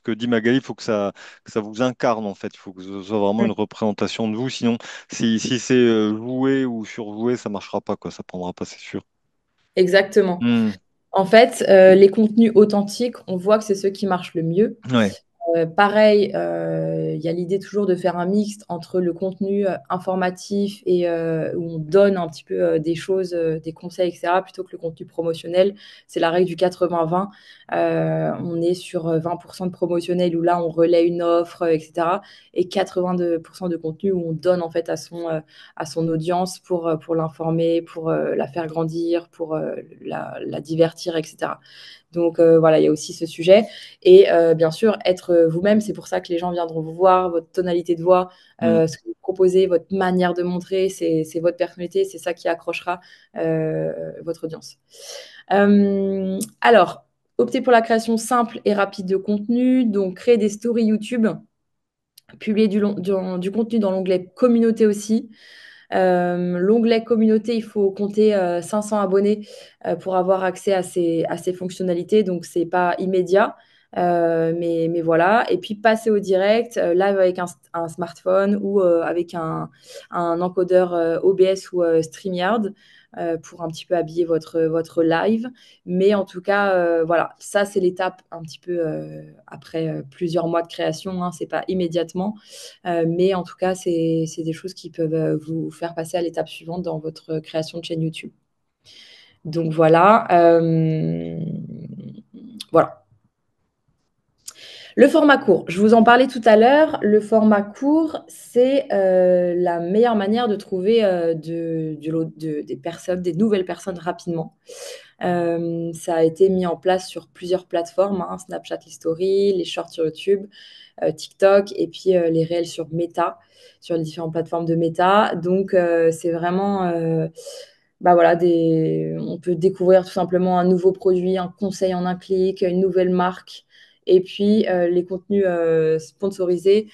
que dit Magali, il faut que ça vous incarne en fait. Il faut que ce soit vraiment une représentation de vous. Sinon, si c'est joué ou surjoué, ça marchera pas, quoi. Ça prendra pas, c'est sûr. Exactement. Hmm. En fait, les contenus authentiques, on voit que c'est ceux qui marchent le mieux. Ouais. Pareil, il y a l'idée toujours de faire un mixte entre le contenu informatif et où on donne un petit peu des choses, des conseils, etc., plutôt que le contenu promotionnel. C'est la règle du 80-20. On est sur 20% de promotionnel où là, on relaie une offre, etc. Et 82% de contenu où on donne en fait à son audience pour l'informer, pour la faire grandir, pour la divertir, etc. Donc voilà, il y a aussi ce sujet. Et bien sûr, être vous-même, c'est pour ça que les gens viendront vous voir, votre tonalité de voix, Hmm. ce que vous proposez, votre manière de montrer, c'est votre personnalité, c'est ça qui accrochera votre audience. Alors, optez pour la création simple et rapide de contenu, donc créer des stories YouTube, publier du contenu dans l'onglet communauté aussi. L'onglet communauté, il faut compter 500 abonnés pour avoir accès à ces fonctionnalités. Donc, c'est pas immédiat. Mais voilà. Et puis, passer au direct, live avec un smartphone ou avec un encodeur OBS ou StreamYard pour un petit peu habiller votre live. Mais en tout cas, voilà, ça, c'est l'étape un petit peu après plusieurs mois de création. Hein, c'est pas immédiatement. Mais en tout cas, c'est des choses qui peuvent vous faire passer à l'étape suivante dans votre création de chaîne YouTube. Donc voilà. Voilà. Le format court, je vous en parlais tout à l'heure. Le format court, c'est la meilleure manière de trouver des personnes, des nouvelles personnes rapidement. Ça a été mis en place sur plusieurs plateformes, hein, Snapchat, les stories, les shorts sur YouTube, TikTok et puis les réels sur Meta, sur les différentes plateformes de Meta. Donc, c'est vraiment, bah voilà, on peut découvrir tout simplement un nouveau produit, un conseil en un clic, une nouvelle marque. Et puis, les contenus sponsorisés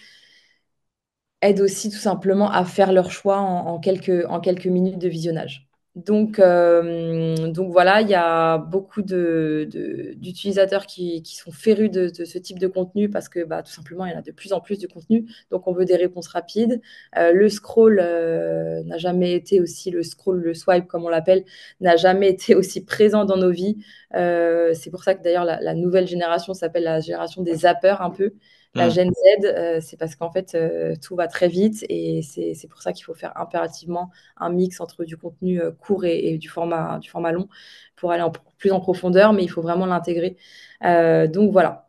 aident aussi tout simplement à faire leur choix en quelques minutes de visionnage. Donc voilà, il y a beaucoup d'utilisateurs qui sont férus de ce type de contenu parce que bah, tout simplement, il y en a de plus en plus de contenu. Donc on veut des réponses rapides. Le scroll n'a jamais été aussi, le scroll, le swipe comme on l'appelle, n'a jamais été aussi présent dans nos vies. C'est pour ça que d'ailleurs la nouvelle génération s'appelle la génération des zappeurs un peu. La Hmm. Gen Z, c'est parce qu'en fait, tout va très vite et c'est pour ça qu'il faut faire impérativement un mix entre du contenu court et du format long pour aller plus en profondeur, mais il faut vraiment l'intégrer. Donc voilà.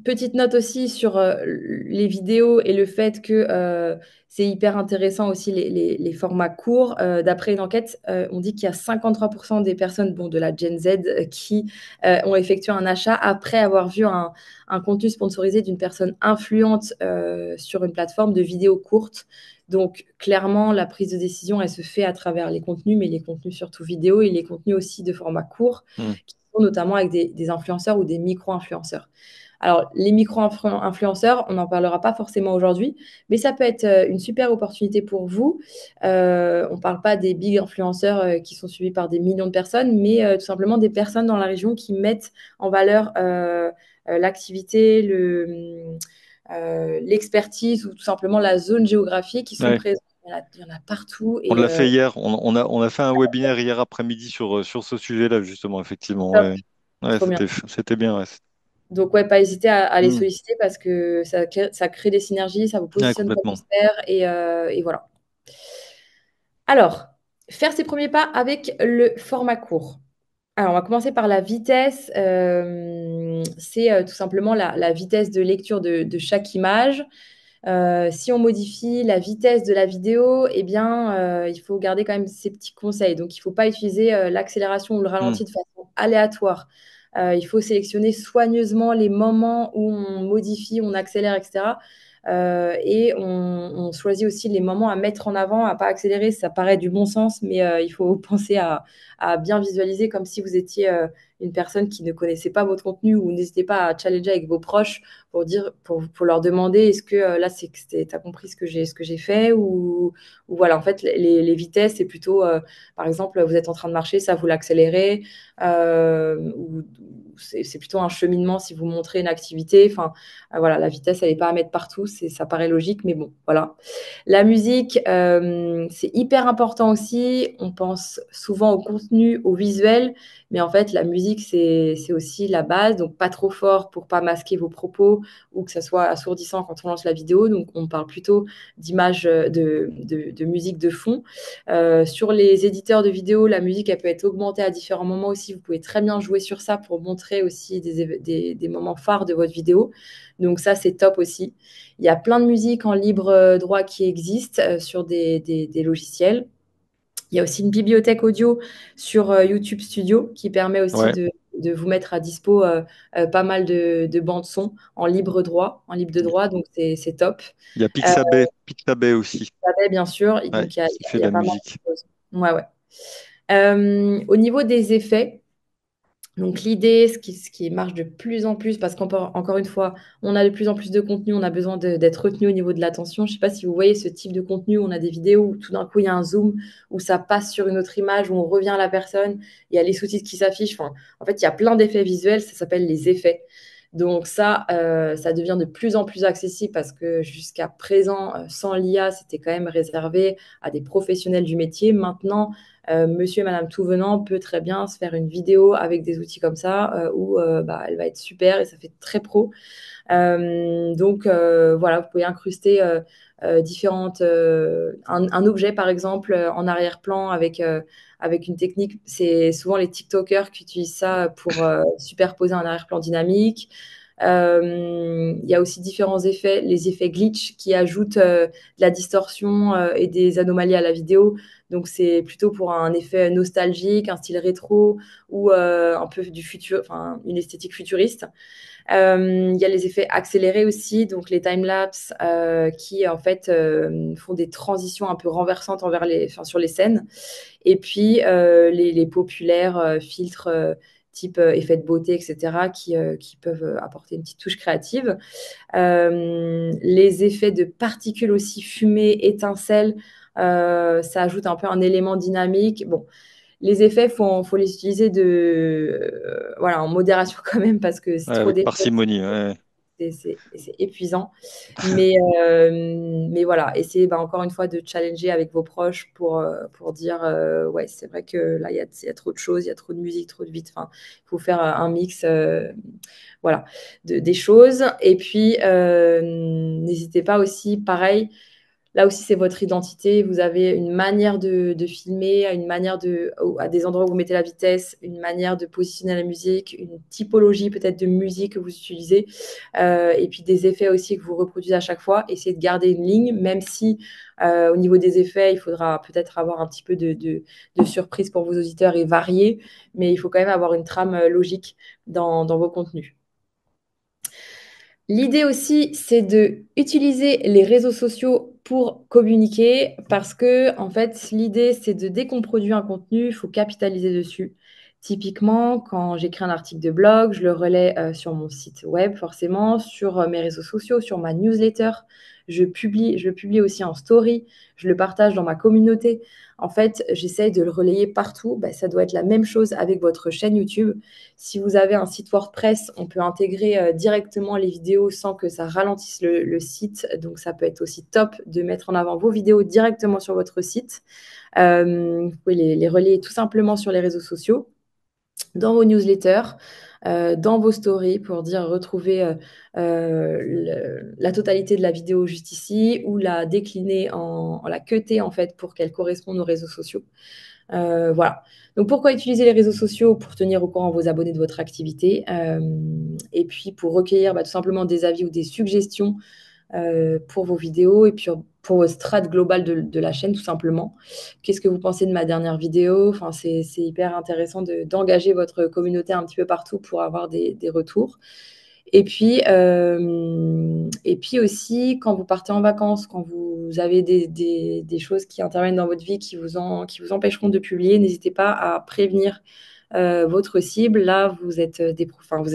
Petite note aussi sur les vidéos et le fait que c'est hyper intéressant aussi les formats courts. D'après une enquête, on dit qu'il y a 53% des personnes bon, de la Gen Z qui ont effectué un achat après avoir vu un contenu sponsorisé d'une personne influente sur une plateforme de vidéos courtes. Donc clairement, la prise de décision, elle se fait à travers les contenus, mais les contenus surtout vidéo et les contenus aussi de format court Hmm. notamment avec des influenceurs ou des micro-influenceurs. Alors, les micro-influenceurs, on n'en parlera pas forcément aujourd'hui, mais ça peut être une super opportunité pour vous. On ne parle pas des big influenceurs qui sont suivis par des millions de personnes, mais tout simplement des personnes dans la région qui mettent en valeur l'activité, l'expertise ou tout simplement la zone géographique qui sont Ouais. présents. Il y en a partout On et l'a fait hier. On a fait un webinaire hier après-midi sur ce sujet-là, justement, effectivement. top, Ouais, ouais, trop bien. c'était bien. Ouais. Donc, ouais, pas hésiter à les Hmm. solliciter parce que ça crée des synergies, ça vous Ouais, positionne comme complètement. expert et voilà. Alors, faire ses premiers pas avec le format court. Alors, on va commencer par la vitesse. C'est tout simplement la vitesse de lecture de chaque image. Si on modifie la vitesse de la vidéo, eh bien, il faut garder quand même ces petits conseils. Donc, il ne faut pas utiliser l'accélération ou le Hmm. ralenti de façon aléatoire. Il faut sélectionner soigneusement les moments où on modifie, on accélère, etc. Et on choisit aussi les moments à mettre en avant, à pas accélérer. Ça paraît du bon sens, mais il faut penser à bien visualiser comme si vous étiez une personne qui ne connaissait pas votre contenu ou n'hésitez pas à challenger avec vos proches pour leur demander est-ce que là t'as compris ce que j'ai fait ou voilà en fait les vitesses c'est plutôt par exemple vous êtes en train de marcher ça vous l'accélérez ou c'est plutôt un cheminement si vous montrez une activité enfin voilà la vitesse elle n'est pas à mettre partout ça paraît logique mais bon voilà la musique c'est hyper important aussi on pense souvent au contenu au visuel mais en fait la musique c'est aussi la base donc pas trop fort pour pas masquer vos propos ou que ça soit assourdissant quand on lance la vidéo. Donc, on parle plutôt d'images de musique de fond. Sur les éditeurs de vidéos, la musique, elle peut être augmentée à différents moments aussi. Vous pouvez très bien jouer sur ça pour montrer aussi des moments phares de votre vidéo. Donc, ça, c'est top aussi. Il y a plein de musiques en libre droit qui existent sur des logiciels. Il y a aussi une bibliothèque audio sur YouTube Studio qui permet aussi Ouais. de vous mettre à dispo pas mal de bandes son en libre droit, en libre de droit, donc c'est top. Il y a Euh, Pixabay aussi. bien sûr, et Ouais, donc qui fait il de y a la pas mal musique. de choses. Ouais, ouais. Au niveau des effets, donc l'idée, ce qui marche de plus en plus, parce qu'encore une fois, on a de plus en plus de contenu, on a besoin d'être retenu au niveau de l'attention. Je ne sais pas si vous voyez ce type de contenu où on a des vidéos où tout d'un coup il y a un zoom, où ça passe sur une autre image, où on revient à la personne, il y a les sous-titres qui s'affichent. Enfin, en fait, il y a plein d'effets visuels, ça s'appelle les effets. Donc ça devient de plus en plus accessible parce que jusqu'à présent, sans l'IA, c'était quand même réservé à des professionnels du métier. Maintenant, monsieur et madame tout venant peut très bien se faire une vidéo avec des outils comme ça où bah, elle va être super et ça fait très pro. Voilà, vous pouvez incruster un objet par exemple en arrière-plan avec une technique. C'est souvent les TikTokers qui utilisent ça pour superposer un arrière-plan dynamique. Il y a aussi différents effets, les effets glitch qui ajoutent de la distorsion et des anomalies à la vidéo. Donc c'est plutôt pour un effet nostalgique, un style rétro ou un peu du futur, enfin une esthétique futuriste. Il y a les effets accélérés aussi, donc les time-lapse qui en fait font des transitions un peu renversantes sur les scènes. Et puis les populaires filtres type effet de beauté, etc., qui peuvent apporter une petite touche créative. Les effets de particules aussi, fumée, étincelles, ça ajoute un peu un élément dynamique. Bon, les effets, faut les utiliser voilà, en modération quand même parce que c'est Ouais, trop avec d'effets, parcimonie. Ouais. c'est épuisant. Mais voilà, essayez encore une fois de challenger avec vos proches pour dire ouais, c'est vrai que là, il y a trop de choses, il y a trop de musique, trop de vite. Enfin, il faut faire un mix voilà, des choses. Et puis, n'hésitez pas aussi, pareil, là aussi, c'est votre identité. Vous avez une manière de filmer, une manière à des endroits où vous mettez la vitesse, une manière de positionner la musique, une typologie peut-être de musique que vous utilisez, et puis des effets aussi que vous reproduisez à chaque fois. Essayez de garder une ligne, même si au niveau des effets, il faudra peut-être avoir un petit peu de surprise pour vos auditeurs et varier, mais il faut quand même avoir une trame logique dans vos contenus. L'idée aussi, c'est de utiliser les réseaux sociaux pour communiquer parce que, en fait, l'idée, c'est de dès qu'on produit un contenu, il faut capitaliser dessus. Typiquement, quand j'écris un article de blog, je le relais sur mon site web, forcément, sur mes réseaux sociaux, sur ma newsletter. Je le publie aussi en story, je le partage dans ma communauté. En fait, j'essaye de le relayer partout. Ben, ça doit être la même chose avec votre chaîne YouTube. Si vous avez un site WordPress, on peut intégrer directement les vidéos sans que ça ralentisse le site. Donc, ça peut être aussi top de mettre en avant vos vidéos directement sur votre site. Vous pouvez les relayer tout simplement sur les réseaux sociaux, dans vos newsletters, dans vos stories pour dire retrouver la totalité de la vidéo juste ici ou la décliner en la cutter en fait pour qu'elle corresponde aux réseaux sociaux. Voilà. Donc, pourquoi utiliser les réseaux sociaux pour tenir au courant vos abonnés de votre activité et puis pour recueillir tout simplement des avis ou des suggestions pour vos vidéos et puis pour votre strat global de la chaîne, tout simplement. Qu'est-ce que vous pensez de ma dernière vidéo? Enfin, c'est hyper intéressant d'engager votre communauté un petit peu partout pour avoir des retours. Et puis aussi, quand vous partez en vacances, quand vous avez des choses qui interviennent dans votre vie qui vous empêcheront de publier, n'hésitez pas à prévenir votre cible. Là, vous êtes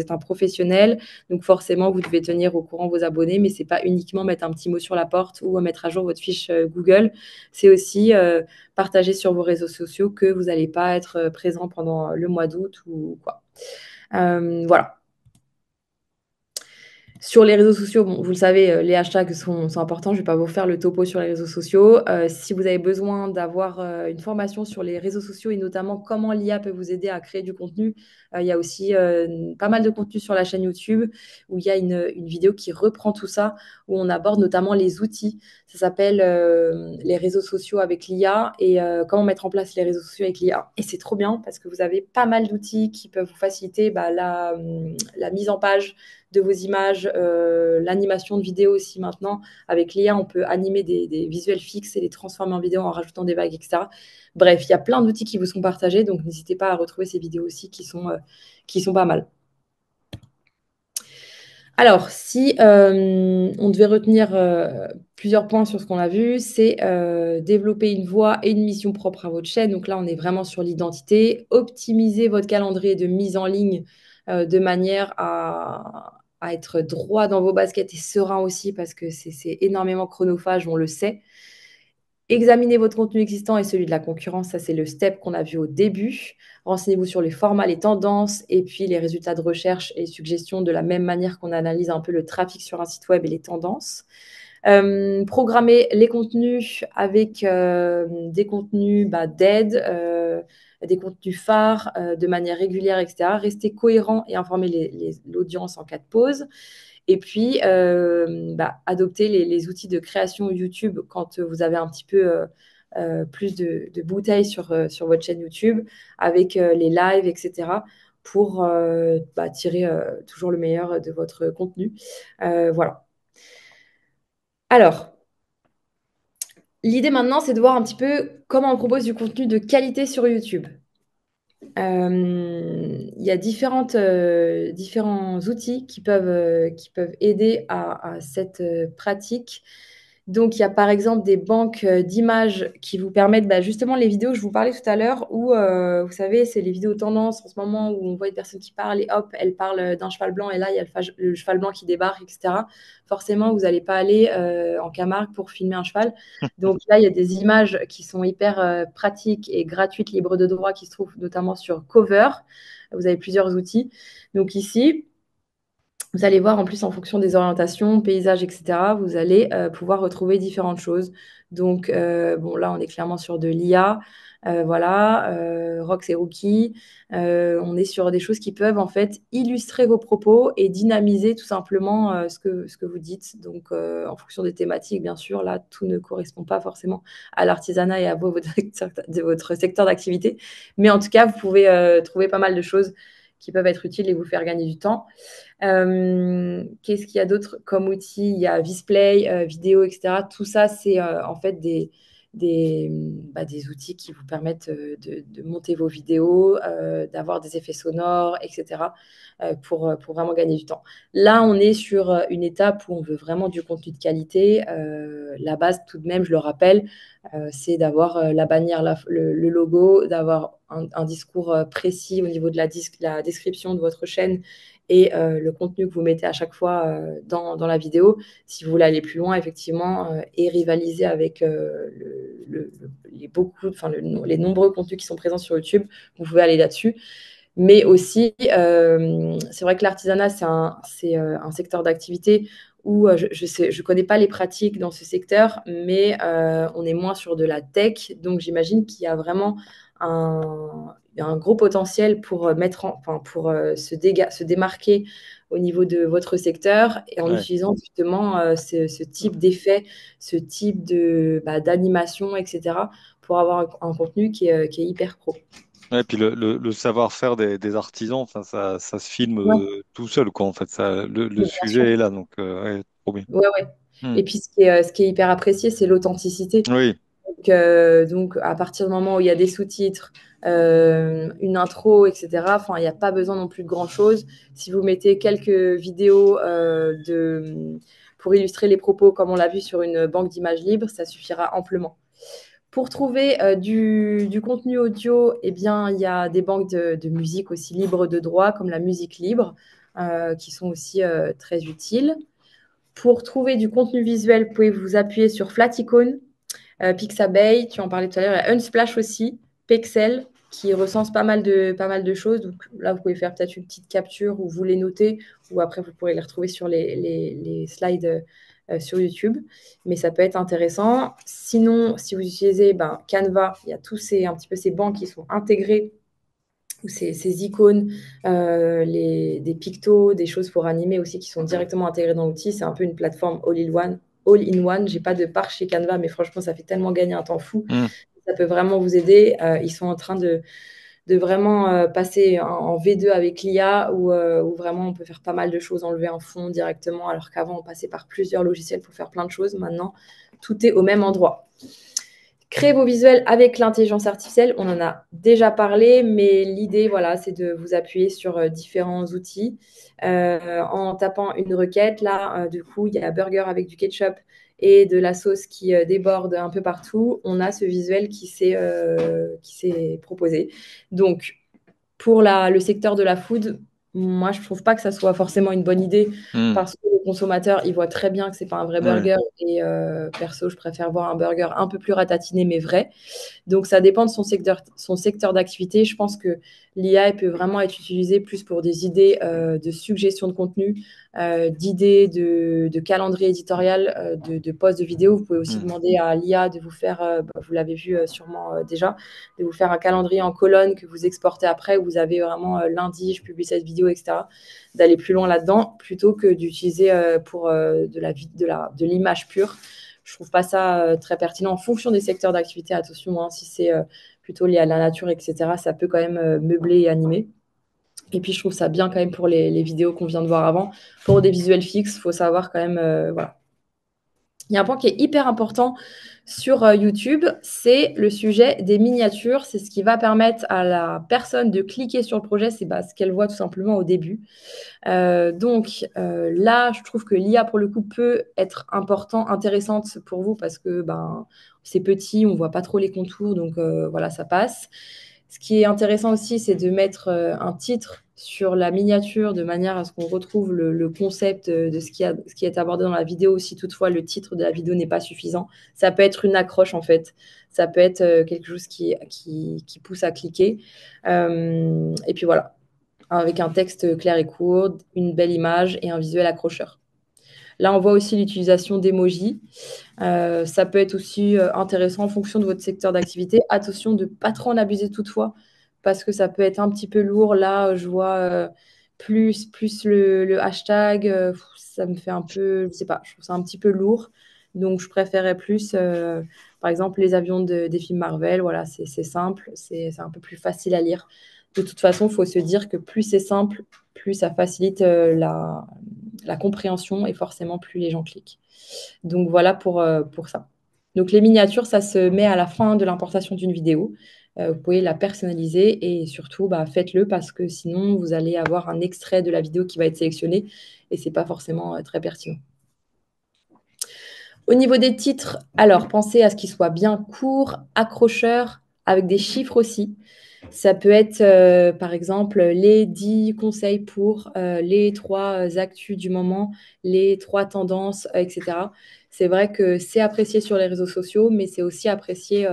un professionnel, donc forcément, vous devez tenir au courant vos abonnés, mais c'est pas uniquement mettre un petit mot sur la porte ou mettre à jour votre fiche Google. C'est aussi partager sur vos réseaux sociaux que vous n'allez pas être présent pendant le mois d'août ou quoi. Voilà. Sur les réseaux sociaux, bon, vous le savez, les hashtags sont importants. Je ne vais pas vous faire le topo sur les réseaux sociaux. Si vous avez besoin d'avoir une formation sur les réseaux sociaux et notamment comment l'IA peut vous aider à créer du contenu, il y a aussi pas mal de contenu sur la chaîne YouTube où il y a une vidéo qui reprend tout ça, où on aborde notamment les outils. Ça s'appelle les réseaux sociaux avec l'IA et comment mettre en place les réseaux sociaux avec l'IA. Et c'est trop bien parce que vous avez pas mal d'outils qui peuvent vous faciliter la mise en page de vos images, l'animation de vidéo aussi maintenant. Avec l'IA, on peut animer des visuels fixes et les transformer en vidéo en rajoutant des vagues, etc. Bref, il y a plein d'outils qui vous sont partagés, donc n'hésitez pas à retrouver ces vidéos aussi qui sont pas mal. Alors, si on devait retenir plusieurs points sur ce qu'on a vu, c'est développer une voix et une mission propre à votre chaîne. Donc là, on est vraiment sur l'identité. Optimiser votre calendrier de mise en ligne de manière à être droit dans vos baskets et serein aussi, parce que c'est énormément chronophage, on le sait. Examinez votre contenu existant et celui de la concurrence, ça c'est le step qu'on a vu au début. Renseignez-vous sur les formats, les tendances et puis les résultats de recherche et suggestions de la même manière qu'on analyse un peu le trafic sur un site web et les tendances. Programmez les contenus avec des contenus d'aide, des contenus phares de manière régulière, etc. Restez cohérent et informez l'audience en cas de pause. Et puis, adopter les outils de création YouTube quand vous avez un petit peu plus de bouteilles sur votre chaîne YouTube, avec les lives, etc., pour tirer toujours le meilleur de votre contenu. Voilà. Alors, l'idée maintenant, c'est de voir un petit peu comment on propose du contenu de qualité sur YouTube. Il y a différents outils qui peuvent aider à cette pratique. Donc, il y a par exemple des banques d'images qui vous permettent, bah, justement, les vidéos, je vous parlais tout à l'heure, où, vous savez, c'est les vidéos tendance en ce moment où on voit une personne qui parle et hop, elle parle d'un cheval blanc et là, il y a le cheval blanc qui débarque, etc. Forcément, vous n'allez pas aller en Camargue pour filmer un cheval. Donc là, il y a des images qui sont hyper pratiques et gratuites, libres de droit, qui se trouvent notamment sur Cover. Vous avez plusieurs outils. Donc ici, vous allez voir en plus en fonction des orientations, paysages, etc., vous allez pouvoir retrouver différentes choses. Donc, bon, là, on est clairement sur de l'IA. Voilà, Rox et Rookie. On est sur des choses qui peuvent en fait illustrer vos propos et dynamiser tout simplement ce que vous dites. Donc, en fonction des thématiques, bien sûr, là, tout ne correspond pas forcément à l'artisanat et à votre secteur d'activité. Mais en tout cas, vous pouvez trouver pas mal de choses qui peuvent être utiles et vous faire gagner du temps. Qu'est-ce qu'il y a d'autre comme outil? Il y a Visplay, vidéo, etc. Tout ça, c'est en fait des outils qui vous permettent de monter vos vidéos, d'avoir des effets sonores, etc. Pour vraiment gagner du temps. Là, on est sur une étape où on veut vraiment du contenu de qualité. La base, tout de même, je le rappelle, c'est d'avoir la bannière, le logo, d'avoir un discours précis au niveau de la description de votre chaîne et le contenu que vous mettez à chaque fois dans la vidéo. Si vous voulez aller plus loin, effectivement, et rivaliser avec les nombreux contenus qui sont présents sur YouTube, vous pouvez aller là-dessus. Mais aussi, c'est vrai que l'artisanat, c'est un secteur d'activité où je connais pas les pratiques dans ce secteur, mais on est moins sur de la tech. Donc, j'imagine qu'il y a vraiment un gros potentiel pour se démarquer au niveau de votre secteur et en Ouais. utilisant justement ce type d'effet, ce type d'animation, etc., pour avoir un contenu qui est hyper pro. Ouais, puis le savoir-faire des artisans, enfin, ça se filme Ouais, tout seul, quoi, en fait. Le bien sûr. sujet est là, donc ouais, trop bien. Ouais, ouais. Hmm. Et puis, ce qui est hyper apprécié, c'est l'authenticité. Oui, Donc, à partir du moment où il y a des sous-titres, une intro, etc., enfin, il n'y a pas besoin non plus de grand-chose. Si vous mettez quelques vidéos pour illustrer les propos, comme on l'a vu sur une banque d'images libres, ça suffira amplement. Pour trouver du contenu audio, eh bien, il y a des banques de musique aussi libres de droit, comme la musique libre, qui sont aussi très utiles. Pour trouver du contenu visuel, vous pouvez vous appuyer sur Flaticone, Pixabay, tu en parlais tout à l'heure, il y a Unsplash aussi, Pexel, qui recense pas mal de choses. Donc là, vous pouvez faire peut-être une petite capture ou vous les noter, ou après, vous pourrez les retrouver sur les slides sur YouTube. Mais ça peut être intéressant. Sinon, si vous utilisez Canva, il y a un petit peu ces bancs qui sont intégrés ou ces icônes, des pictos, des choses pour animer aussi qui sont directement intégrées dans l'outil. C'est un peu une plateforme all-in-one. All-in-one. J'ai pas de part chez Canva, mais franchement, ça fait tellement gagner un temps fou. hmm. Ça peut vraiment vous aider. Ils sont en train de vraiment passer en V2 avec l'IA où vraiment on peut faire pas mal de choses, enlever un fond directement, alors qu'avant on passait par plusieurs logiciels pour faire plein de choses. Maintenant, tout est au même endroit. Créer vos visuels avec l'intelligence artificielle, on en a déjà parlé, mais l'idée, voilà, c'est de vous appuyer sur différents outils en tapant une requête. Là, du coup, il y a burger avec du ketchup et de la sauce qui déborde un peu partout. On a ce visuel qui s'est proposé. Donc, pour le secteur de la food, moi, je trouve pas que ça soit forcément une bonne idée Hmm. parce que le consommateur, il voit très bien que c'est pas un vrai Ouais. burger et perso, je préfère voir un burger un peu plus ratatiné mais vrai. Donc, ça dépend de son secteur d'activité. Je pense que l'IA peut vraiment être utilisée plus pour des idées de suggestion de contenu, d'idées de calendrier éditorial, de posts de vidéos. Vous pouvez aussi Hmm. demander à l'IA de vous faire, vous l'avez vu sûrement déjà, de vous faire un calendrier en colonne que vous exportez après, où vous avez vraiment lundi, je publie cette vidéo, etc. D'aller plus loin là-dedans, plutôt que d'utiliser pour de l'image pure. Je trouve pas ça très pertinent en fonction des secteurs d'activité. Attention, hein, si c'est plutôt lié à la nature, etc., ça peut quand même meubler et animer. Et puis, je trouve ça bien quand même pour les vidéos qu'on vient de voir avant. Pour des visuels fixes, il faut savoir quand même voilà, Il y a un point qui est hyper important sur YouTube, c'est le sujet des miniatures. C'est ce qui va permettre à la personne de cliquer sur le projet, c'est ce qu'elle voit tout simplement au début. Donc là, je trouve que l'IA, pour le coup, peut être intéressante pour vous parce que c'est petit, on ne voit pas trop les contours, donc voilà, ça passe. Ce qui est intéressant aussi, c'est de mettre un titre sur la miniature de manière à ce qu'on retrouve le concept de ce qui est abordé dans la vidéo, si toutefois le titre de la vidéo n'est pas suffisant. Ça peut être une accroche en fait, ça peut être quelque chose qui pousse à cliquer. Et puis voilà, avec un texte clair et court, une belle image et un visuel accrocheur. Là, on voit aussi l'utilisation d'emojis. Ça peut être aussi intéressant en fonction de votre secteur d'activité. Attention de ne pas trop en abuser toutefois, parce que ça peut être un petit peu lourd. Là, je vois plus le hashtag, ça me fait un peu, je sais pas, je trouve ça un petit peu lourd. Donc, je préférais plus, par exemple, les avions des films Marvel. Voilà, c'est simple, c'est un peu plus facile à lire. De toute façon, il faut se dire que plus c'est simple, plus ça facilite la compréhension et forcément plus les gens cliquent. Donc voilà pour ça. Donc les miniatures, ça se met à la fin de l'importation d'une vidéo. Vous pouvez la personnaliser et surtout faites-le parce que sinon vous allez avoir un extrait de la vidéo qui va être sélectionné et c'est pas forcément très pertinent. Au niveau des titres, alors pensez à ce qu'ils soient bien courts, accrocheurs, avec des chiffres aussi. Ça peut être, par exemple, les 10 conseils pour les 3 actus du moment, les 3 tendances, etc. C'est vrai que c'est apprécié sur les réseaux sociaux, mais c'est aussi apprécié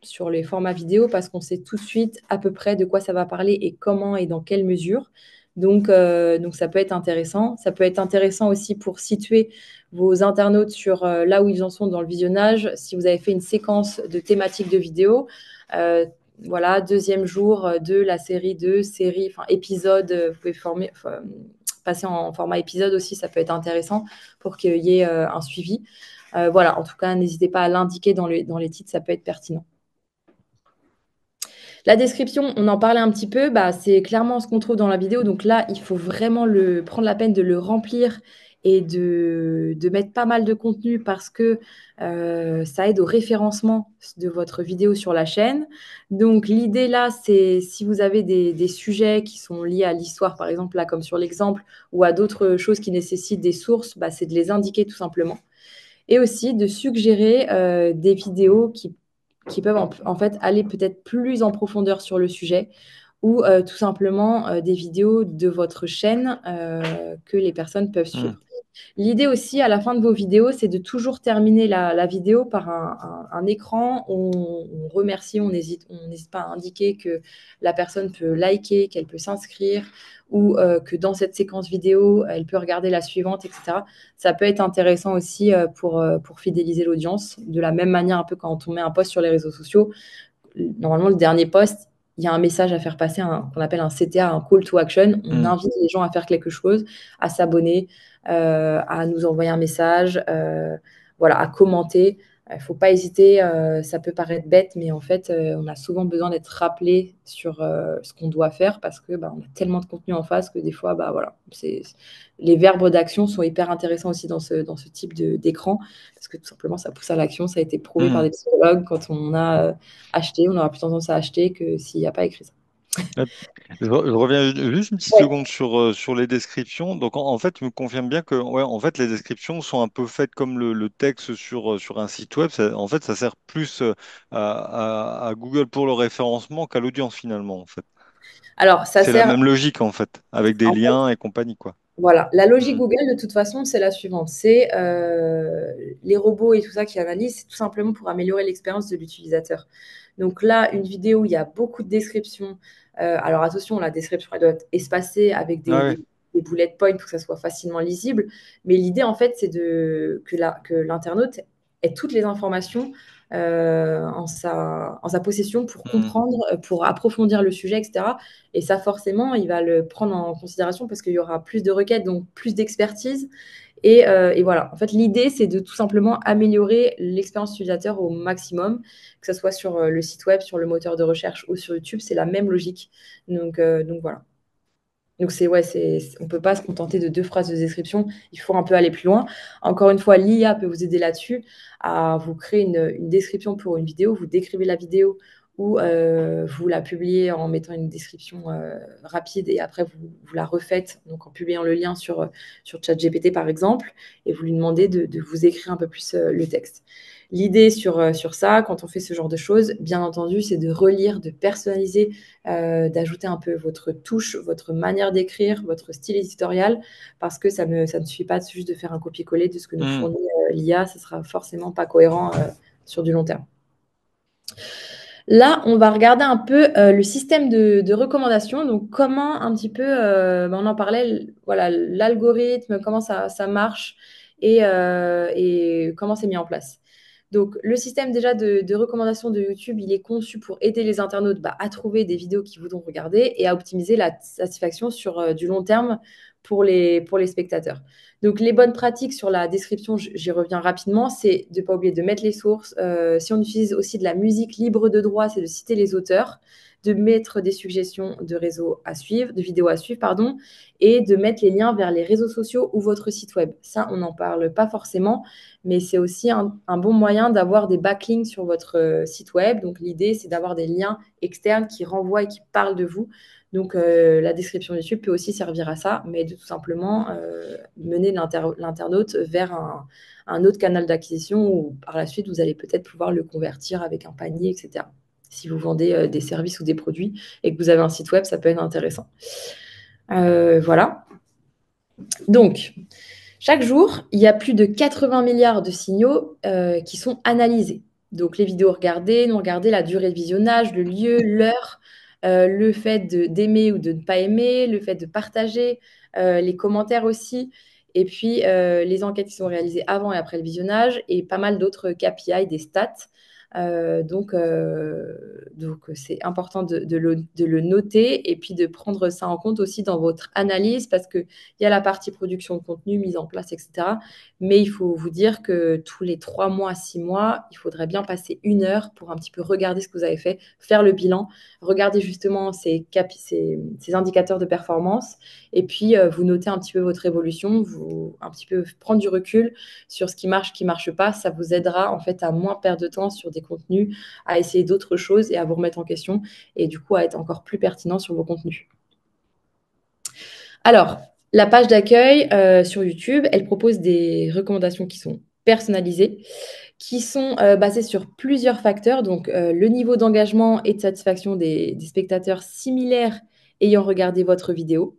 sur les formats vidéo parce qu'on sait tout de suite à peu près de quoi ça va parler et comment et dans quelle mesure. Donc ça peut être intéressant. Ça peut être intéressant aussi pour situer vos internautes sur là où ils en sont dans le visionnage. Si vous avez fait une séquence de thématiques de vidéos, euh, voilà, deuxième jour de la série enfin épisode, vous pouvez passer en format épisode aussi, ça peut être intéressant pour qu'il y ait un suivi. Voilà, en tout cas, n'hésitez pas à l'indiquer dans les titres, ça peut être pertinent. La description, on en parlait un petit peu, c'est clairement ce qu'on trouve dans la vidéo. Donc là, il faut vraiment prendre la peine de le remplir et de mettre pas mal de contenu parce que ça aide au référencement de votre vidéo sur la chaîne. Donc l'idée là, c'est si vous avez des sujets qui sont liés à l'histoire, par exemple là comme sur l'exemple, ou à d'autres choses qui nécessitent des sources, c'est de les indiquer tout simplement et aussi de suggérer des vidéos qui peuvent en fait aller peut-être plus en profondeur sur le sujet ou tout simplement des vidéos de votre chaîne que les personnes peuvent Hmm. suivre. L'idée aussi, à la fin de vos vidéos, c'est de toujours terminer la vidéo par un écran où on remercie, on n'hésite pas à indiquer que la personne peut liker, qu'elle peut s'inscrire ou que dans cette séquence vidéo, elle peut regarder la suivante, etc. Ça peut être intéressant aussi pour fidéliser l'audience. De la même manière, un peu quand on met un post sur les réseaux sociaux, normalement, le dernier post, il y a un message à faire passer, qu'on appelle un CTA, un call to action. On Hmm. invite les gens à faire quelque chose, à s'abonner, à nous envoyer un message, voilà, à commenter. Il ne faut pas hésiter, ça peut paraître bête, mais en fait, on a souvent besoin d'être rappelé sur ce qu'on doit faire parce que on a tellement de contenu en face que des fois, voilà, les verbes d'action sont hyper intéressants aussi dans ce type d'écran parce que tout simplement, ça pousse à l'action. Ça a été prouvé par Hmm. des psychologues quand on a acheté, on aura plus tendance à acheter que s'il n'y a pas écrit ça. Hop. Je reviens juste une petite Ouais. seconde sur les descriptions. Donc, en fait, tu me confirmes bien que ouais, en fait, les descriptions sont un peu faites comme le texte sur un site web. En fait, ça sert plus à Google pour le référencement qu'à l'audience finalement. En fait, Alors, ça c'est la sert, même logique en fait, avec des en fait, liens et compagnie, quoi. voilà. La logique Hmm. Google, de toute façon, c'est la suivante. C'est les robots et tout ça qui analysent, c'est tout simplement pour améliorer l'expérience de l'utilisateur. Donc là, une vidéo où il y a beaucoup de descriptions. Alors attention, la description, elle doit être espacée avec Ah ouais. des bullet points pour que ça soit facilement lisible. Mais l'idée, en fait, c'est que l'internaute ait toutes les informations en sa possession pour Hmm. comprendre, pour approfondir le sujet, etc. Et ça, forcément, il va le prendre en considération parce qu'il y aura plus de requêtes, donc plus d'expertise. Et voilà, en fait, l'idée, c'est de tout simplement améliorer l'expérience utilisateur au maximum, que ce soit sur le site web, sur le moteur de recherche ou sur YouTube, c'est la même logique. Donc voilà. Donc, on ne peut pas se contenter de 2 phrases de description, il faut un peu aller plus loin. Encore une fois, l'IA peut vous aider là-dessus, à vous créer une description pour une vidéo, vous décrivez la vidéo ou vous la publiez en mettant une description rapide et après vous la refaites, donc en publiant le lien sur ChatGPT par exemple, et vous lui demandez de vous écrire un peu plus le texte. L'idée sur ça, quand on fait ce genre de choses, bien entendu, c'est de relire, de personnaliser, d'ajouter un peu votre touche, votre manière d'écrire, votre style éditorial, parce que ça ne suffit pas juste de faire un copier-coller de ce que nous Hmm. fournit l'IA, ce sera forcément pas cohérent sur du long terme. Là, on va regarder un peu le système de recommandation. Donc, comment un petit peu, on en parlait, voilà, l'algorithme, comment ça marche et comment c'est mis en place. Donc, le système déjà de recommandation de YouTube, il est conçu pour aider les internautes à trouver des vidéos qu'ils voudront regarder et à optimiser la satisfaction sur du long terme pour les spectateurs. Donc, les bonnes pratiques sur la description, j'y reviens rapidement, c'est de ne pas oublier de mettre les sources. Si on utilise aussi de la musique libre de droit, c'est de citer les auteurs, de mettre des suggestions de réseaux à suivre, de vidéos à suivre, pardon, et de mettre les liens vers les réseaux sociaux ou votre site web. Ça, on n'en parle pas forcément, mais c'est aussi un bon moyen d'avoir des backlinks sur votre site web. Donc, l'idée, c'est d'avoir des liens externes qui renvoient et qui parlent de vous. Donc, la description YouTube peut aussi servir à ça, mais de tout simplement mener l'internaute vers un autre canal d'acquisition où par la suite, vous allez peut-être pouvoir le convertir avec un panier, etc. Si vous vendez des services ou des produits et que vous avez un site web, ça peut être intéressant. Voilà. Donc, chaque jour, il y a plus de 80 milliards de signaux qui sont analysés. Donc, les vidéos regardées, non regardées, la durée de visionnage, le lieu, l'heure, le fait d'aimer ou de ne pas aimer, le fait de partager, les commentaires aussi, et puis les enquêtes qui sont réalisées avant et après le visionnage, et pas mal d'autres KPI, des stats. Donc, c'est important de le noter et puis de prendre ça en compte aussi dans votre analyse parce qu'il y a la partie production de contenu, mise en place, etc. Mais il faut vous dire que tous les 3 mois, 6 mois, il faudrait bien passer 1 heure pour un petit peu regarder ce que vous avez fait, faire le bilan, regarder justement ces indicateurs de performance et puis vous notez un petit peu votre évolution, vous un petit peu prendre du recul sur ce qui marche pas. Ça vous aidera en fait à moins perdre de temps sur des contenus, à essayer d'autres choses et à vous remettre en question et du coup à être encore plus pertinent sur vos contenus. Alors, la page d'accueil sur YouTube, elle propose des recommandations qui sont personnalisées, qui sont basées sur plusieurs facteurs, donc le niveau d'engagement et de satisfaction des spectateurs similaires ayant regardé votre vidéo,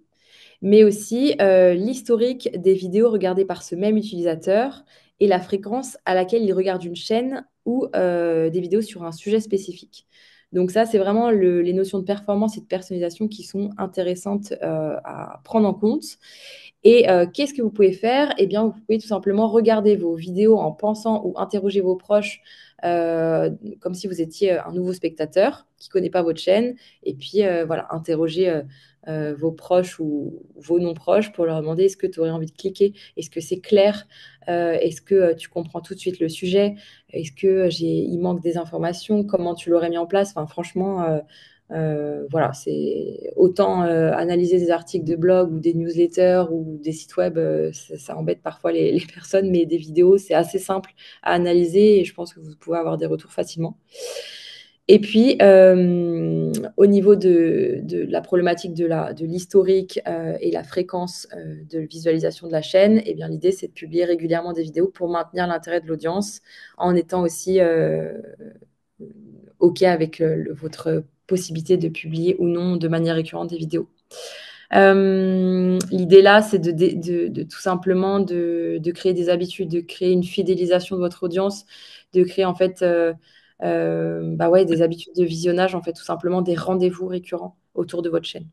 mais aussi l'historique des vidéos regardées par ce même utilisateur et la fréquence à laquelle il regarde une chaîne ou des vidéos sur un sujet spécifique. Donc ça, c'est vraiment les notions de performance et de personnalisation qui sont intéressantes à prendre en compte. Et qu'est-ce que vous pouvez faire? Eh bien, vous pouvez tout simplement regarder vos vidéos en pensant ou interroger vos proches comme si vous étiez un nouveau spectateur qui ne connaît pas votre chaîne. Et puis, voilà, interroger vos proches ou vos non-proches pour leur demander est-ce que tu aurais envie de cliquer? Est-ce que c'est clair? Est-ce que tu comprends tout de suite le sujet? Est-ce que il manque des informations? Comment tu l'aurais mis en place? Enfin, franchement, voilà, c'est autant analyser des articles de blog ou des newsletters ou des sites web, ça embête parfois les personnes, mais des vidéos, c'est assez simple à analyser et je pense que vous pouvez avoir des retours facilement. Et puis, au niveau de la problématique de l'historique et la fréquence de visualisation de la chaîne, eh bien, l'idée, c'est de publier régulièrement des vidéos pour maintenir l'intérêt de l'audience en étant aussi OK avec votre possibilité de publier ou non de manière récurrente des vidéos. L'idée là, c'est de tout simplement de créer des habitudes, de créer une fidélisation de votre audience, de créer en fait ouais, des habitudes de visionnage, en fait, tout simplement des rendez-vous récurrents autour de votre chaîne.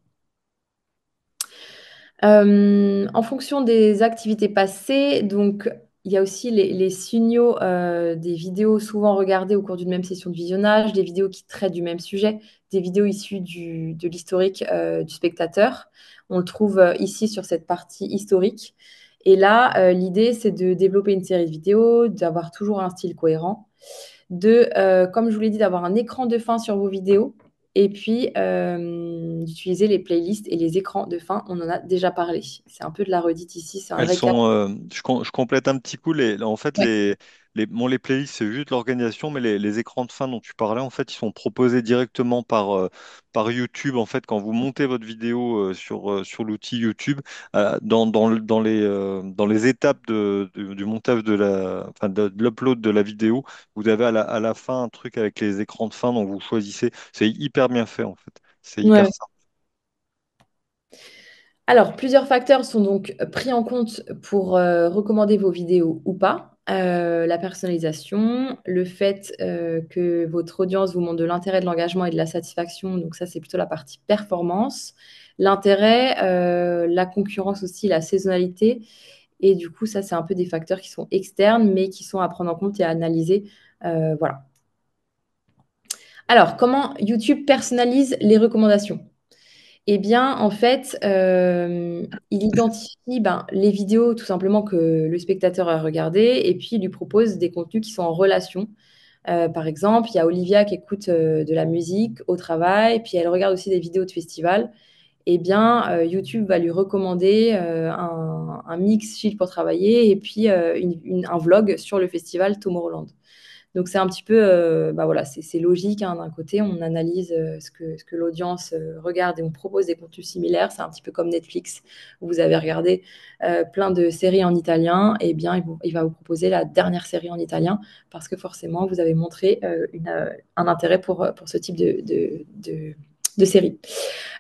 En fonction des activités passées, donc il y a aussi les signaux des vidéos souvent regardées au cours d'une même session de visionnage, des vidéos qui traitent du même sujet, des vidéos issues de l'historique du spectateur. On le trouve ici sur cette partie historique. Et là, l'idée, c'est de développer une série de vidéos, d'avoir toujours un style cohérent, comme je vous l'ai dit, d'avoir un écran de fin sur vos vidéos Et puis, d'utiliser les playlists et les écrans de fin, on en a déjà parlé. C'est un peu de la redite ici, c'est un Elles récap. sont, je complète un petit coup. En fait, Ouais. bon, les playlists, c'est juste l'organisation, mais les écrans de fin dont tu parlais, en fait, ils sont proposés directement par YouTube. En fait, quand vous montez votre vidéo sur l'outil YouTube, dans les étapes du montage enfin, de l'upload de la vidéo, vous avez à la fin un truc avec les écrans de fin, donc vous choisissez. C'est hyper bien fait, en fait. C'est hyper Ouais. simple. Alors, plusieurs facteurs sont donc pris en compte pour recommander vos vidéos ou pas. La personnalisation, le fait que votre audience vous montre de l'intérêt, de l'engagement et de la satisfaction. Donc ça, c'est plutôt la partie performance. L'intérêt, la concurrence aussi, la saisonnalité. Et du coup, ça, c'est un peu des facteurs qui sont externes, mais qui sont à prendre en compte et à analyser. Voilà. Alors, comment YouTube personnalise les recommandations? Eh bien, en fait, il identifie les vidéos tout simplement que le spectateur a regardées et puis il lui propose des contenus qui sont en relation. Par exemple, il y a Olivia qui écoute de la musique au travail, puis elle regarde aussi des vidéos de festival. Eh bien, YouTube va lui recommander un mix chill pour travailler et puis un vlog sur le festival Tomorrowland. Donc c'est un petit peu, voilà, c'est logique, hein. D'un côté, on analyse ce que l'audience regarde et on propose des contenus similaires. C'est un petit peu comme Netflix, où vous avez regardé plein de séries en italien, et bien il va vous proposer la dernière série en italien parce que forcément, vous avez montré un intérêt pour ce type de série.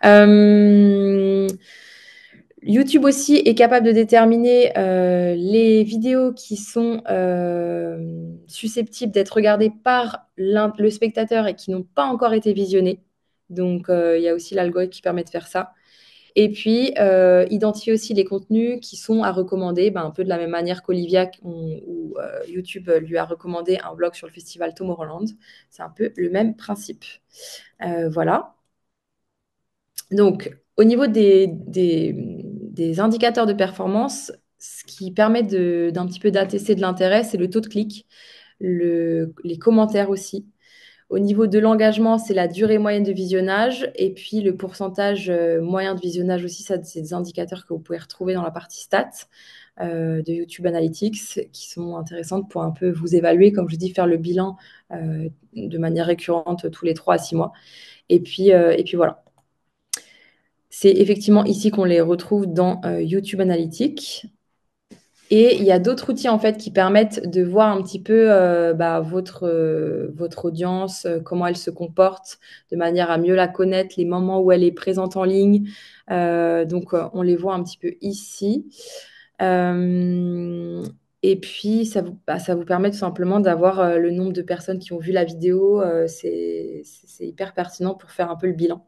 Euh, YouTube aussi est capable de déterminer les vidéos qui sont susceptibles d'être regardées par le spectateur et qui n'ont pas encore été visionnées. Donc, il y a aussi l'algorithme qui permet de faire ça. Et puis, identifier aussi les contenus qui sont à recommander, un peu de la même manière qu'Olivia, où YouTube lui a recommandé un vlog sur le festival Tomorrowland. C'est un peu le même principe. Voilà. Donc, au niveau des indicateurs de performance, ce qui permet d'un petit peu d'attester de l'intérêt, c'est le taux de clic, les commentaires aussi. Au niveau de l'engagement, c'est la durée moyenne de visionnage et puis le pourcentage moyen de visionnage aussi, ça, c'est des indicateurs que vous pouvez retrouver dans la partie stats de YouTube Analytics qui sont intéressantes pour un peu vous évaluer, comme je dis, faire le bilan de manière récurrente tous les 3 à 6 mois. Et puis voilà. C'est effectivement ici qu'on les retrouve dans YouTube Analytics. Et il y a d'autres outils en fait qui permettent de voir un petit peu votre audience, comment elle se comporte, de manière à mieux la connaître, les moments où elle est présente en ligne. Donc on les voit un petit peu ici. Euh, et puis ça vous permet tout simplement d'avoir le nombre de personnes qui ont vu la vidéo. C'est hyper pertinent pour faire un peu le bilan.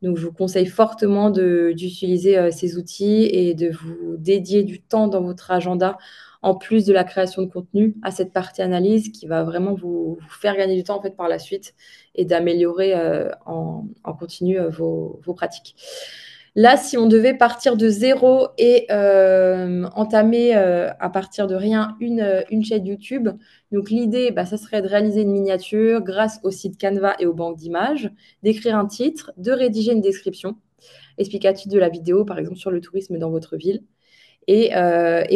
Donc, je vous conseille fortement d'utiliser ces outils et de vous dédier du temps dans votre agenda, en plus de la création de contenu, à cette partie analyse qui va vraiment vous faire gagner du temps en fait, par la suite et d'améliorer en continu vos pratiques. Là, si on devait partir de zéro et entamer à partir de rien une chaîne YouTube, donc l'idée, ça serait de réaliser une miniature grâce au site Canva et aux banques d'images, d'écrire un titre, de rédiger une description explicative de la vidéo, par exemple sur le tourisme dans votre ville. Et